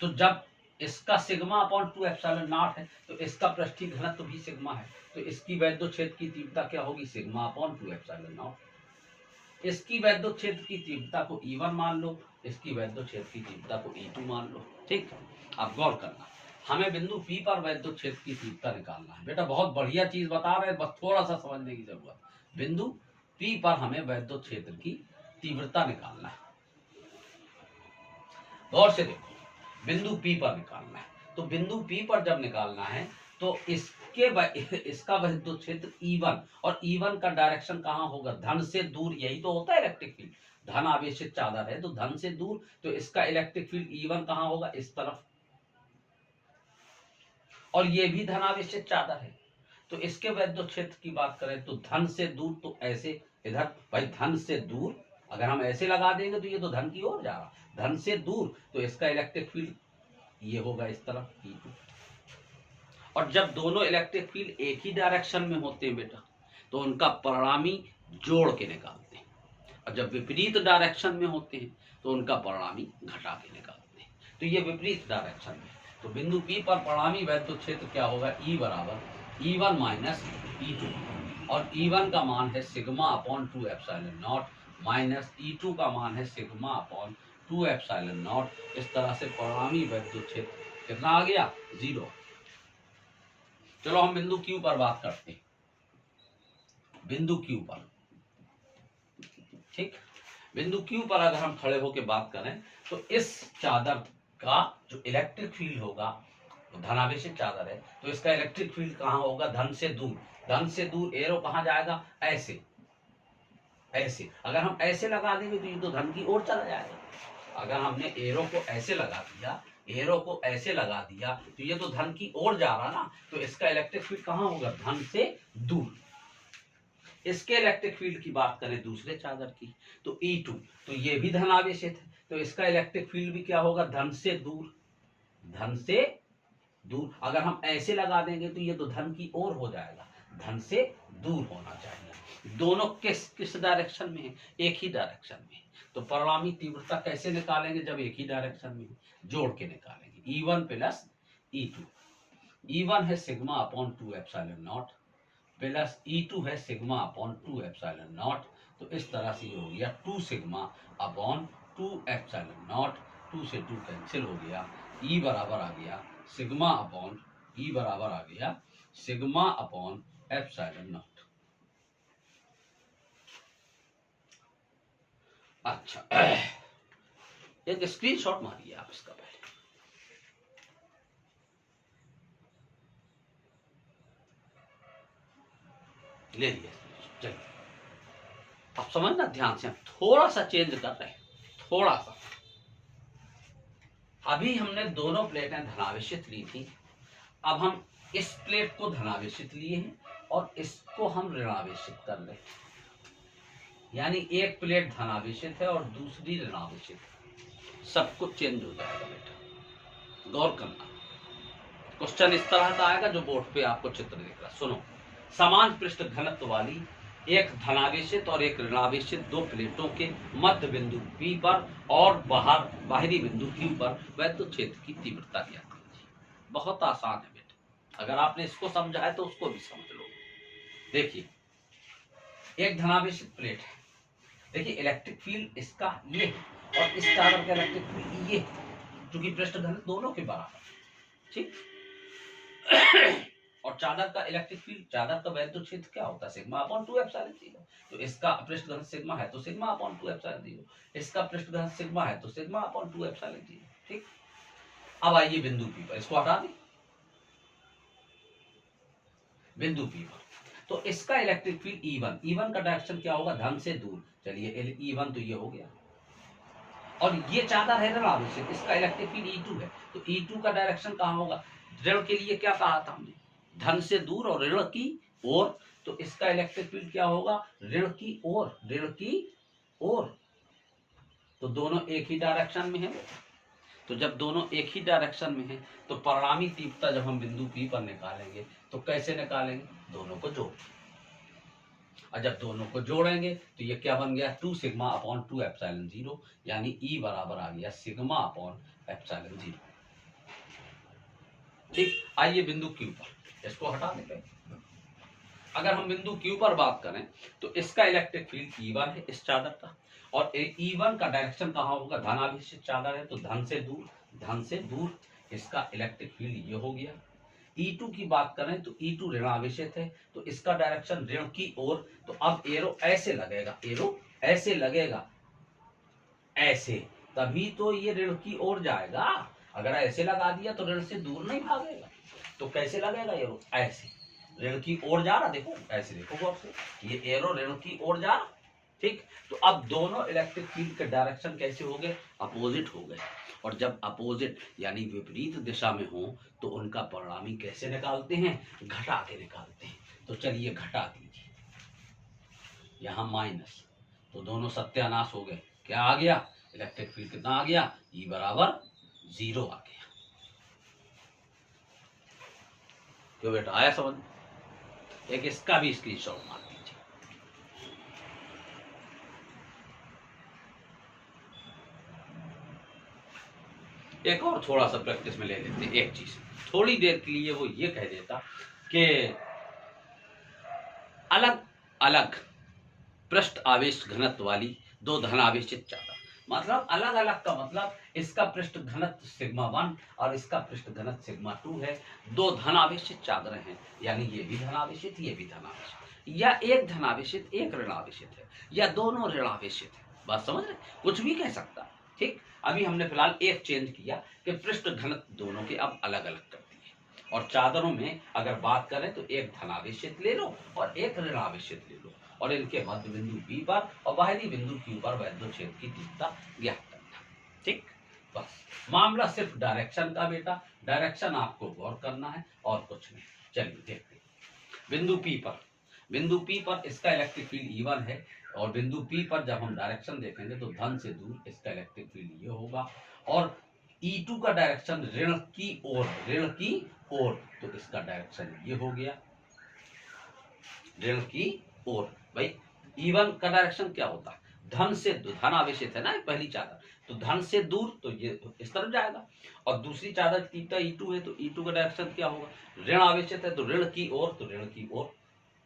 A: तो जब इसका सिग्मा अपॉन 2 एप्सिलॉन नॉट है, तो इसका पृष्ठीय घनत्व भी सिग्मा है, तो इसकी वैद्युत क्षेत्र की तीव्रता क्या होगी, सिग्मा अपॉन 2 एप्सिलॉन नॉट। इसकी वैद्युत क्षेत्र की तीव्रता को E1 मान लो, इसकी वैद्युत क्षेत्र की तीव्रता को E2 मान लो। ठीक, अब गौर करना, हमें बिंदु P पर वैद्युत क्षेत्र की तीव्रता निकालना है। बेटा बहुत बढ़िया चीज बता रहे हैं, बस थोड़ा सा समझने की जरूरत। बिंदु P पर हमें वैद्युत क्षेत्र की तीव्रता निकालना है। गौर से देखो, बिंदु P पर निकालना है, तो बिंदु P पर जब निकालना है तो इसका वैद्युत क्षेत्र E1, और E1 का डायरेक्शन कहाँ होगा, धन से दूर। यही तो होता है इलेक्ट्रिक फील्ड, धन आवेशित चादर है तो धन से दूर, तो इसका इलेक्ट्रिक फील्ड E1 कहाँ होगा, इस तरफ, और ये भी धन आवेशित चादर है, तो इसके वैद्युत क्षेत्र की बात करें तो धन से दूर, तो ऐसे इधर भाई धन से दूर, अगर हम ऐसे लगा देंगे तो ये तो धन की ओर जा रहा, धन से दूर, तो इसका इलेक्ट्रिक फील्ड ये होगा इस तरफ E2। और जब दोनों इलेक्ट्रिक फील्ड एक ही डायरेक्शन में होते हैं बेटा, तो उनका परिणामी जोड़ के निकालते हैं, और जब विपरीत डायरेक्शन में होते हैं तो उनका परिणामी घटा के निकालते हैं। तो ये विपरीत डायरेक्शन में, तो बिंदु P पर परिणामी वैद्युत क्षेत्र क्या होगा, E बराबर E1 माइनस E2, और E1 का मान है sigma upon 2 epsilon not, minus E2 का मान है सिग्मा अपॉन 2 एप्सिलॉन नॉट। इस तरह से परिणामी वैद्युत क्षेत्र कितना आ गया, 0। चलो हम बिंदु Q पर बात करते हैं, बिंदु Q पर। ठीक, बिंदु Q पर अगर हम खड़े होकर बात करें तो इस चादर का जो इलेक्ट्रिक फील्ड होगा, तो धनावेशित चादर है, तो इसका इलेक्ट्रिक फील्ड कहाँ होगा, धन से दूर। धन से दूर एरो कहाँ जाएगा, ऐसे, ऐसे। अगर हम ऐसे लगा देंगे तो ये तो धन की ओर चला जाएगा। अगर हमने एरो को ऐसे लगा दिया, एरो को ऐसे लगा दिया, तो ये तो धन की ओर जा रहा ना, तो इसका इलेक्ट्रिक फील्ड कहाँ होगा, धन से दूर। इसके इलेक्ट्रिक फील्ड की बात करें दूसरे चादर की, तो E2, तो ये भी धन आवेशित है, तो इसका इलेक्ट्रिक फील्ड भी क्या होगा, धन से दूर, धन से दूर। अगर हम ऐसे लगा देंगे तो ये तो धन की ओर हो जाएगा, धन से दूर होना चाहिए। दोनों किस डायरेक्शन में है, एक ही डायरेक्शन में। तो परिणामी तीव्रता कैसे निकालेंगे, जब एक ही डायरेक्शन में, जोड़ के निकालेंगे, E1 प्लस E2। E1 है sigma upon 2 epsilon not, plus E2 है सिग्मा अपॉन 2 एप्सिलॉन नॉट। तो इस तरह से ये हो गया 2 सिग्मा अपॉन 2 एप्सिलॉन नॉट, 2 से 2 कैंसिल हो गया, E बराबर आ गया सिग्मा अपॉन, E बराबर आ गया सिग्मा अपॉन एप्सिलॉन नॉट। अच्छा, एक स्क्रीनशॉट मारिए आप इसका पहले। ले लिया, चलिए अब समझना ध्यान से, हम थोड़ा सा चेंज कर रहे हैं, थोड़ा सा। अभी हमने दोनों प्लेटें धनावेशित ली थी, अब हम इस प्लेट को धनावेशित लिए हैं और इसको हम ऋणावेशित कर रहे हैं, यानी एक प्लेट धनावेशित है और दूसरी ऋणावेशित है, सब कुछ चेंज हो जाएगा बेटा। गौर करना, क्वेश्चन इस तरह का आएगा जो बोर्ड पे आपको चित्र दिख रहा। सुनो, समान पृष्ठ घनत्व वाली एक धनावेशित और एक ऋणावेशित दो प्लेटों के मध्य बिंदु P पर और बाहरी बिंदु Q पर वैद्युत क्षेत्र की तीव्रता ज्ञात कीजिए। बहुत आसान है बेटा, अगर आपने इसको समझा है तो उसको भी समझ लो। देखिए, एक धनावेशित प्लेट है, देखिए इलेक्ट्रिक फील्ड इसका ये है और इस चादर का इलेक्ट्रिक फील्ड ये है, क्योंकि पृष्ठ घनत्व दोनों के बराबर, ठीक। और चादर का इलेक्ट्रिक फील्ड, चादर का वैद्युत क्षेत्र क्या होता है, सिग्मा अपॉन 2 एप्सिलॉन 0। तो इसका पृष्ठ घनत्व सिग्मा है तो सिग्मा अपॉन 2 एप्सिलॉन 0, इसका पृष्ठ घनत्व सिग्मा है तो सिग्मा अपॉन 2 एप्सिलॉन 0, ठीक। अब आइए बिंदु P पर, इसको हटा दें, बिंदु P पर, तो इसका इलेक्ट्रिक फील्ड E1 का डायरेक्शन क्या होगा, धन से दूर। चलिए E1 तो ये हो गया, और ये चादर है ऋणावेशित, इसका इलेक्ट्रिक फील्ड E2 है, तो E2 का डायरेक्शन कहाँ होगा, ऋण के लिए क्या कहा था हमने, धन से दूर और ऋण की ओर। तो इसका इलेक्ट्रिक फील्ड क्या होगा, ऋण की ओर, ऋण की ओर। तो दोनों एक ही डायरेक्शन में है, तो जब दोनों एक ही डायरेक्शन में है तो परिणामी तीव्रता जब हम बिंदु P पर निकालेंगे तो कैसे निकालेंगे, दोनों को जोड़, और जब दोनों को जोड़ेंगे तो ये क्या बन गया, 2 सिग्मा अपॉन 2 एप्सिलॉन 0, यानी E बराबर आ गया सिग्मा अपॉन एप्सिलॉन 0। ठीक, आइए बिंदु क्यू पर, इसको हटा देते। अगर हम बिंदु क्यू पर बात करें तो इसका इलेक्ट्रिक फील्ड E1 है इस चादर का, और E1 का डायरेक्शन कहाँ होगा, धनावेशित चादर है तो धन से दूर इसका इलेक्ट्रिक फील्ड ये हो गया। E2 की बात करें तो E2 ऋणावेशित है तो इसका डायरेक्शन ऋण की ओर, तो अब एरो ऐसे लगेगा, ऐसे, तभी तो ये ऋण की ओर जाएगा। अगर ऐसे लगा दिया तो ऋण से दूर नहीं भागेगा, तो कैसे लगेगा एरो, ऐसे ऋण की ओर जा रहा, देखो ऐसे, देखो गौर से, ये एरो ऋण की ओर जा रहा। ठीक, तो अब दोनों इलेक्ट्रिक फील्ड के डायरेक्शन कैसे हो गए, अपोजिट हो गए, और जब अपोजिट यानी विपरीत दिशा में हो तो उनका परिणामी कैसे निकालते हैं, घटा के निकालते हैं। तो चलिए घटा दीजिए, यहाँ माइनस, तो दोनों सत्यानाश हो गए, क्या आ गया, इलेक्ट्रिक फील्ड कितना आ गया, E बराबर 0 आ गया। क्यों बेटा, आया समझ? एक इसका भी स्क्रीनशॉट मार दीजिए। एक और थोड़ा सा प्रैक्टिस में ले लेते हैं, एक चीज थोड़ी देर के लिए वो ये कह देता कि अलग अलग पृष्ठ आवेश घनत्व वाली दो धनावेशित चादर, मतलब अलग अलग का मतलब इसका पृष्ठ घनत्व सिग्मा 1 और इसका पृष्ठ घनत्व सिग्मा 2 है, दो धनावेशित चादरें हैं, यानी ये भी धनावेशित ये भी धनावेशित, या एक धनावेशित एक ऋणावेशित है, या दोनों ऋणावेशित है। बात समझ रहे, कुछ भी कह सकता है। ठीक, अभी हमने फिलहाल एक चेंज किया कि पृष्ठ घनत्व दोनों के अब अलग अलग कर दिए, और चादरों में अगर बात करें तो एक धनावेशित ले लो और एक ऋणावेशित ले लो, और इनके मध्य बिंदु बी पर और बाहरी बिंदु क्यू पर वैद्युत की तीव्रता ज्ञात करना। ठीक, बस मामला सिर्फ डायरेक्शन का बेटा, डायरेक्शन आपको गौर करना है और कुछ नहीं। चलिए देखते हैं बिंदु पी पर इसका इलेक्ट्रिक फील्ड E1 है, और बिंदु पी पर जब हम डायरेक्शन देखेंगे तो धन से दूर इसका इलेक्ट्रिक फील्ड ये होगा, और E2 का डायरेक्शन ऋण की ओर, तो इसका डायरेक्शन ये हो गया ऋण की ओर। भाई E1 का डायरेक्शन क्या होता है, धन से धन आवेशित है ना पहली चादर, तो धन से दूर तो ये इस तरफ जाएगा, और दूसरी चादर की तीव्रता E2 है तो E2 का डायरेक्शन क्या होगा, ऋण आवेशित है तो ऋण की ओर, तो ऋण की ओर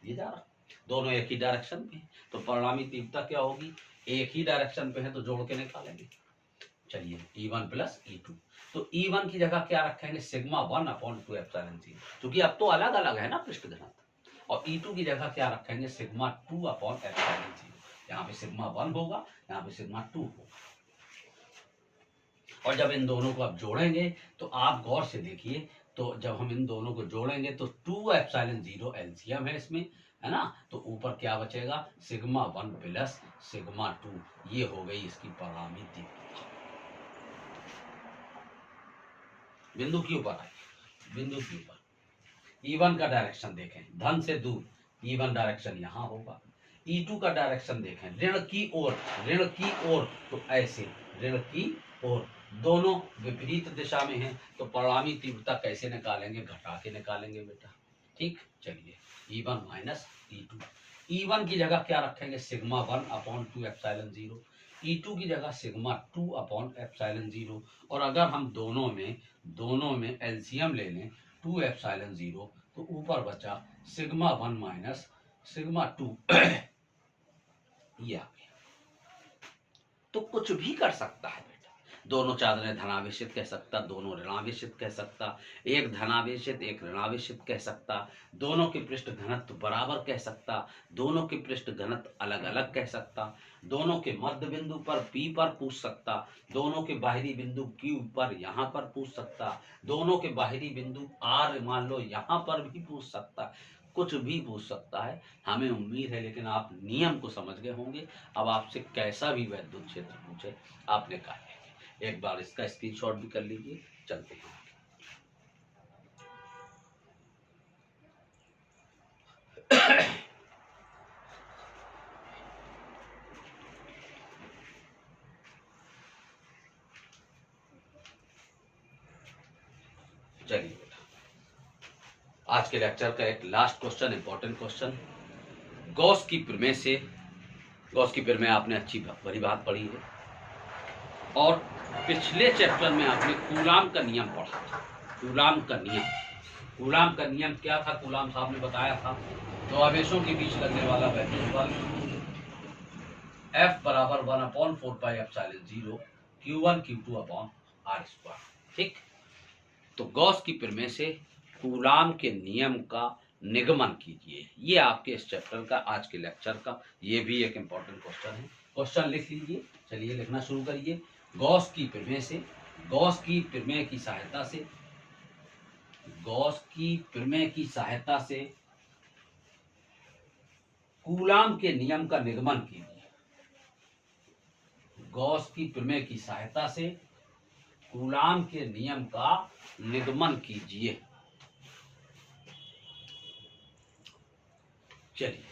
A: ये जा रहा, दोनों एक ही डायरेक्शन पे, तो परिणामी तीव्रता क्या होगी, एक ही डायरेक्शन पे है तो जोड़ के निकालेंगे। चलिए E1 प्लस E2, तो E1 की जगह क्या रखेंगे, सिग्मा 1/2 एप्सिलॉन 0, क्योंकि अब तो अलग अलग है ना पृष्ठ घनत्व, और E2 की जगह क्या रखेंगे, सिग्मा 2/एप्सिलॉन 0, यहाँ पे सिग्मा 1 होगा, यहाँ पे सिग्मा 2 होगा। और जब इन दोनों को आप जोड़ेंगे तो आप गौर से देखिए, तो जब हम इन दोनों को जोड़ेंगे तो 2/0 एलसीएम है इसमें, है ना, तो ऊपर क्या बचेगा, सिग्मा 1 प्लस सिग्मा 2, ये हो गई इसकी परिणामी तीव्रता। बिंदु क्यू पर आए, बिंदु क्यू पर E1 का डायरेक्शन देखें, धन से दूर, E1 डायरेक्शन यहाँ होगा। E2 का डायरेक्शन देखें, ऋण की ओर, तो ऐसे ऋण की ओर, दोनों विपरीत दिशा में हैं, तो परिणामी तीव्रता कैसे निकालेंगे, घटा के निकालेंगे बेटा। ठीक, चलिए E1 माइनस E2, E1 की जगह क्या रखेंगे, सिग्मा 1/2 एप्सिलॉन 0, E2 की जगह सिग्मा 2/एप्सिलॉन 0, और अगर हम दोनों में एलसीएम ले लें 2 एप्सिलॉन 0, तो ऊपर बचा सिग्मा 1 माइनस सिग्मा 2 ये आ गया। तो कुछ भी कर सकता है बेटा, दोनों चादरें धनावेशित कह सकता, दोनों ऋणावेशित कह सकता, एक धनावेशित एक ऋणावेशित कह सकता, दोनों के पृष्ठ घनत्व बराबर कह सकता, दोनों के पृष्ठ घनत्व अलग अलग कह सकता, दोनों के मध्य बिंदु पर P पर पूछ सकता, दोनों के बाहरी बिंदु Q पर यहाँ पर पूछ सकता, दोनों के बाहरी बिंदु R मान लो यहाँ पर भी पूछ सकता, कुछ भी पूछ सकता है, हमें उम्मीद है। लेकिन आप नियम को समझ गए होंगे, अब आपसे कैसा भी वैद्युत क्षेत्र पूछे आप निकालेंगे। एक बार इसका स्क्रीनशॉट भी कर लीजिए, चलते हैं। चलिए बेटा, आज के लेक्चर का एक last question, important question, Gauss की प्रमेय आपने अच्छी भली बात पढ़ी है, और पिछले चैप्टर में आपने कूलाम का नियम पढ़ा था। कूलाम का नियम। कूलाम का नियम क्या था? कूलाम साहब ने बताया था, दो आवेशों के बीच लगने वाला वैद्युत बल F बराबर 1/4πε0 Q1 Q2 अपॉन r²। ठीक, तो गॉस की प्रमेय से कूलाम के नियम का निगमन कीजिए। ये आपके इस चैप्टर का, आज के लेक्चर का, ये भी एक इम्पॉर्टेंट क्वेश्चन है। क्वेश्चन लिख लीजिए। चलिए लिखना शुरू करिए। गॉस की प्रमेय से, गॉस की प्रमेय की सहायता से, गॉस की प्रमेय की सहायता से कूलाम के नियम का निगमन कीजिए। गॉस की प्रमेय की सहायता से कूलाम के नियम का निगमन कीजिए। चलिए,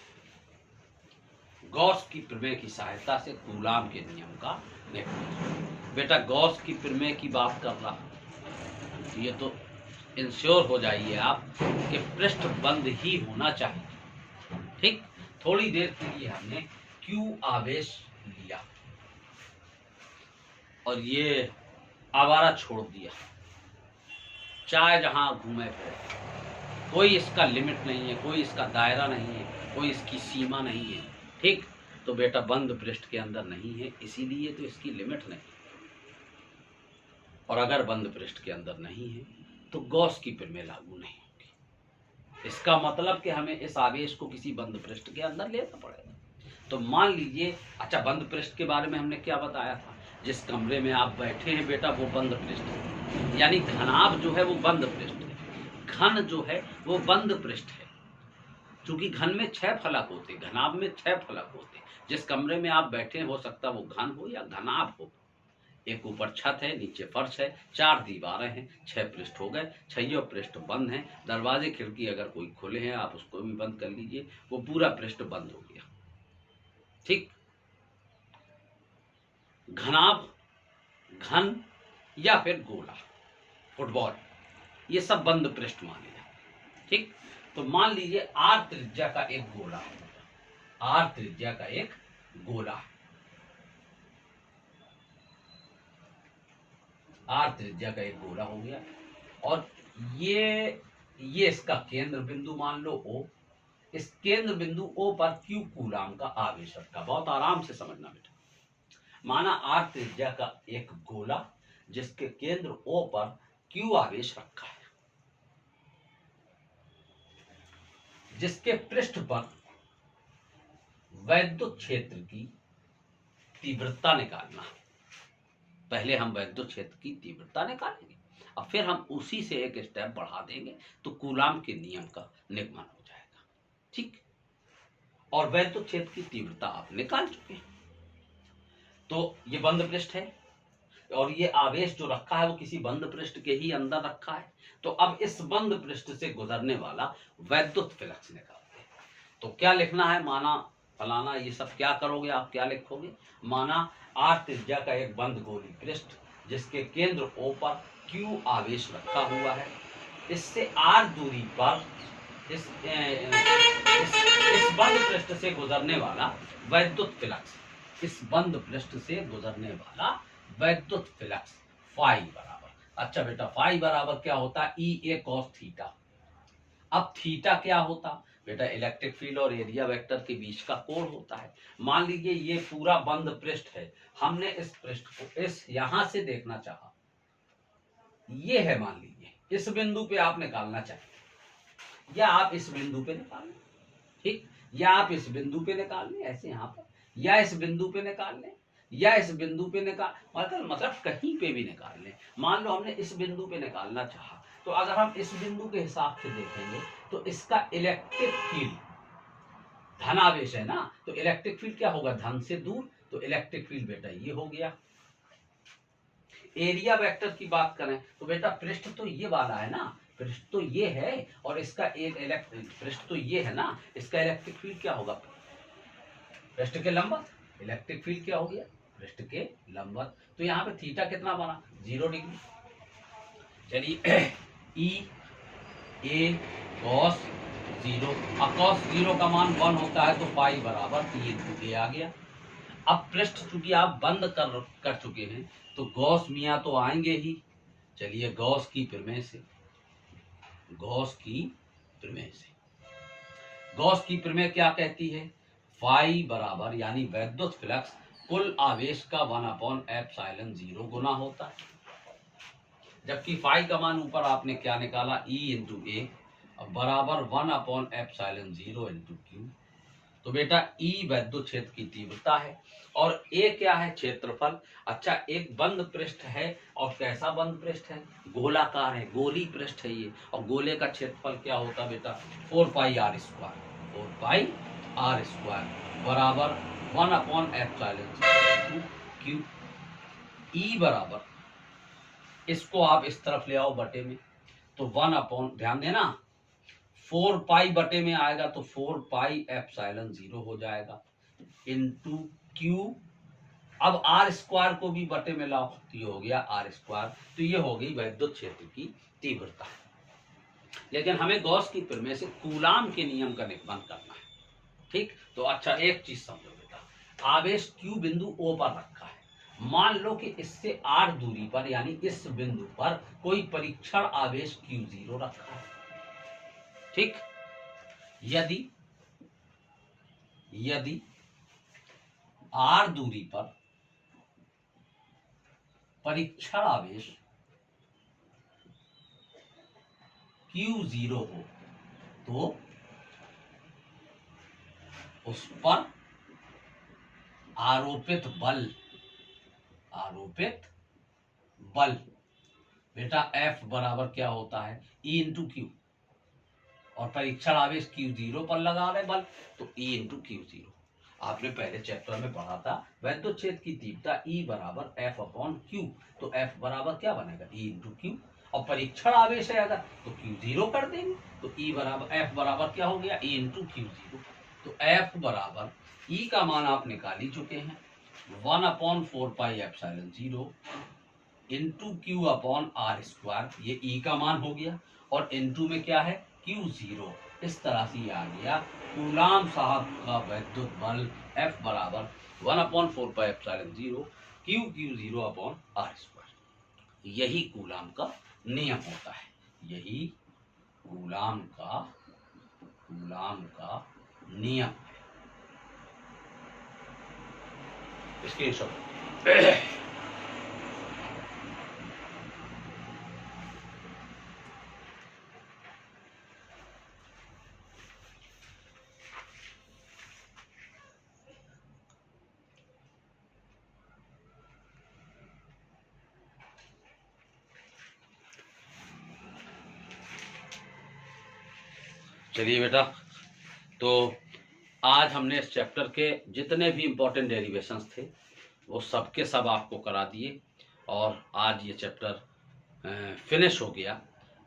A: गॉस की प्रमेय की सहायता से कूलाम के नियम का निगमन। बेटा गॉस की प्रमेय की बात कर रहा, ये तो इंश्योर हो जाइए आप कि पृष्ठ बंद ही होना चाहिए। ठीक, थोड़ी देर के लिए हमने Q आवेश लिया और ये आवारा छोड़ दिया, चाहे जहां घूमे फिरे, कोई इसका लिमिट नहीं है, कोई इसका दायरा नहीं है, कोई इसकी सीमा नहीं है। ठीक, तो बेटा बंद पृष्ठ के अंदर नहीं है, इसीलिए तो इसकी लिमिट नहीं। और अगर बंद पृष्ठ के अंदर नहीं है तो गॉस की प्रमेय लागू नहीं होगी। इसका मतलब कि हमें इस आवेश को किसी बंद पृष्ठ के अंदर लेना पड़ेगा। तो मान लीजिए, अच्छा बंद पृष्ठ के बारे में हमने क्या बताया था? जिस कमरे में आप बैठे हैं बेटा वो बंद पृष्ठ है, यानी घनाभ जो है वो बंद पृष्ठ है, घन जो है वो बंद पृष्ठ है। क्योंकि घन में 6 फलक होते, घनाभ में 6 फलक होते। जिस कमरे में आप बैठे हो सकता वो घन हो या घनाभ हो। एक ऊपर छत है, नीचे फर्श है, 4 दीवारें हैं, 6 पृष्ठ हो गए, 6 पृष्ठ बंद हैं। दरवाजे खिड़की अगर कोई खुले हैं आप उसको भी बंद कर लीजिए, वो पूरा पृष्ठ बंद हो गया। ठीक, घनाभ, घन या फिर गोला, फुटबॉल, ये सब बंद पृष्ठ माने जाते। ठीक, तो मान लीजिए R त्रिज्या का एक गोला है, R त्रिज्या का एक गोला है, R त्रिज्या का एक गोला हो गया। और ये इसका केंद्र बिंदु मान लो O। इस केंद्र बिंदु O पर Q कूलाम का आवेश रखा। बहुत आराम से समझना बेटा। माना R त्रिज्या का एक गोला जिसके केंद्र O पर Q आवेश रखा है, जिसके पृष्ठ पर वैद्युत क्षेत्र की तीव्रता निकालना। पहले हम वैद्युत क्षेत्र की तीव्रता निकालेंगे और फिर हम उसी से एक स्टेप बढ़ा देंगे तो कूलाम के नियम का निगमन हो जाएगा। ठीक, और वैद्युत क्षेत्र की तीव्रता आप निकाल चुके हैं। तो ये बंद पृष्ठ है और ये आवेश जो रखा है वो किसी बंद पृष्ठ के ही अंदर रखा है। तो अब इस बंद पृष्ठ से गुजरने वाला वैद्युत फ्लक्स निकालते हैं। तो क्या लिखना है? माना फलाना, ये सब क्या करोगे आप, क्या लिखोगे? माना R त्रिज्या का एक बंद गोली पृष्ठ जिसके केंद्र O पर Q आवेश रखा हुआ है, इससे R दूरी पर इस बंद पृष्ठ से गुजरने वाला वैद्युत फ्लक्स, इस बंद पृष्ठ से गुजरने वाला वैद्युत फ्लक्स फाई बराबर, अच्छा बेटा फाई बराबर क्या होता है? EA cos theta. अब थीटा क्या होता बेटा? इलेक्ट्रिक फील्ड और एरिया वेक्टर के बीच का कोण होता है। मान लीजिए ये पूरा बंद पृष्ठ है, हमने इस पृष्ठ को इस यहां से देखना चाहा, ये है मान लीजिए, इस बिंदु पे आप निकालना चाहें या आप इस बिंदु पे निकाल लें। ठीक, या आप इस बिंदु पे निकाल लें ऐसे यहां पर, या इस बिंदु पे निकाल लें, या इस बिंदु पे निकाल, मतलब कहीं पे भी निकाल लें। मान लो हमने इस बिंदु पे निकालना चाहा, तो अगर हम इस बिंदु के हिसाब से देखेंगे तो इसका इलेक्ट्रिक फील्ड धनावेश है ना, तो इलेक्ट्रिक फील्ड क्या होगा? धन से दूर, तो इलेक्ट्रिक फील्ड बेटा ये हो गया। एरिया वेक्टर की बात करें तो बेटा पृष्ठ तो ये वाला है ना, पृष्ठ तो ये है और इसका इलेक्ट्रिक पृष्ठ तो ये है ना, इसका इलेक्ट्रिक फील्ड क्या होगा? पृष्ठ के लंबवत। इलेक्ट्रिक फील्ड क्या हो गया? पृष्ठ के लंबवत। तो यहाँ पे थीटा कितना बना? 0 डिग्री। चलिए E cos 0, अब cos 0 का मान 1 होता है तो पाई बराबर ये आ गया। अब पृष्ठ चूंकि आप बंद कर चुके हैं तो गॉस मियां तो आएंगे ही। चलिए गॉस की प्रमेय से गॉस की प्रमेय से। गॉस की प्रमेय क्या कहती है? फाई बराबर यानी वैद्युत फ्लक्स कुल आवेश का 1/ε0 गुना होता है। जबकि फाई का मान ऊपर आपने क्या निकाला, E इंटू ए बराबर 1/ε0 इंटू क्यू। तो बेटा E वैद्युत क्षेत्र की तीव्रता है और ए क्या है? क्षेत्रफल। अच्छा, एक बंद पृष्ठ है और कैसा बंद पृष्ठ है? गोलाकार है, गोली पृष्ठ है ये, और गोले का क्षेत्रफल क्या होता बेटा? 4πr²। 4πr² बराबर 1/ε0 क्यू। E बराबर, इसको आप इस तरफ ले आओ बटे में, तो 1 ध्यान देना 4 पाई बटे में आएगा तो 4πε0 हो जाएगा इंटू क्यू। अब r² को भी बटे में लाओ तो ये हो गया r²। तो ये हो गई वैद्युत क्षेत्र की तीव्रता। लेकिन हमें गॉस की प्रमेय से कूलाम के नियम का निबंध करना है। ठीक, तो अच्छा एक चीज समझो बेटा, आवेश Q बिंदु O पर रखा है। मान लो कि इससे r दूरी पर यानी इस बिंदु पर कोई परीक्षण आवेश Q0 रखा है। ठीक, यदि r दूरी पर परीक्षण आवेश Q0 हो तो उस पर आरोपित बल बेटा F बराबर क्या होता है? E into Q. और परीक्षण आवेश Q0 पर लगा रहे बल, तो E इंटू Q0। आपने पहले चैप्टर में पढ़ा था वैद्युत क्षेत्र की तीव्रता E बराबर F/Q। तो F बराबर क्या बनेगा? E into Q. और परीक्षण आवेश है अगर तो Q0 कर देंगे, तो E बराबर F बराबर क्या हो गया? E into Q0। तो F बराबर E का मान आप निकाल ही चुके हैं, 1/4πε0 इंटू Q/r²। ये E का मान हो गया और इंटू में क्या है? Q0। इस तरह से ये आ गया कूलाम साहब का वैद्युत बल F बराबर 1/4πε0 Q0/r²। यही कूलाम का नियम होता है, यही कूलाम का नियम है। इसके चलिए बेटा, तो आज हमने इस चैप्टर के जितने भी इम्पोर्टेंट डेरिवेशंस थे वो सब के सब आपको करा दिए और आज ये चैप्टर फिनिश हो गया।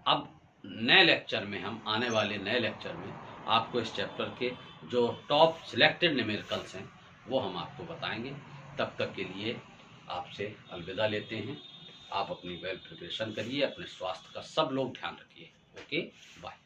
A: अब नए लेक्चर में हम आने वाले नए लेक्चर में आपको इस चैप्टर के जो टॉप सिलेक्टेड न्यूमेरिकल्स हैं वो हम आपको बताएंगे। तब तक के लिए आपसे अलविदा लेते हैं। आप अपनी वेल प्रिपरेशन करिए, अपने स्वास्थ्य का सब लोग ध्यान रखिए। Okay, bye.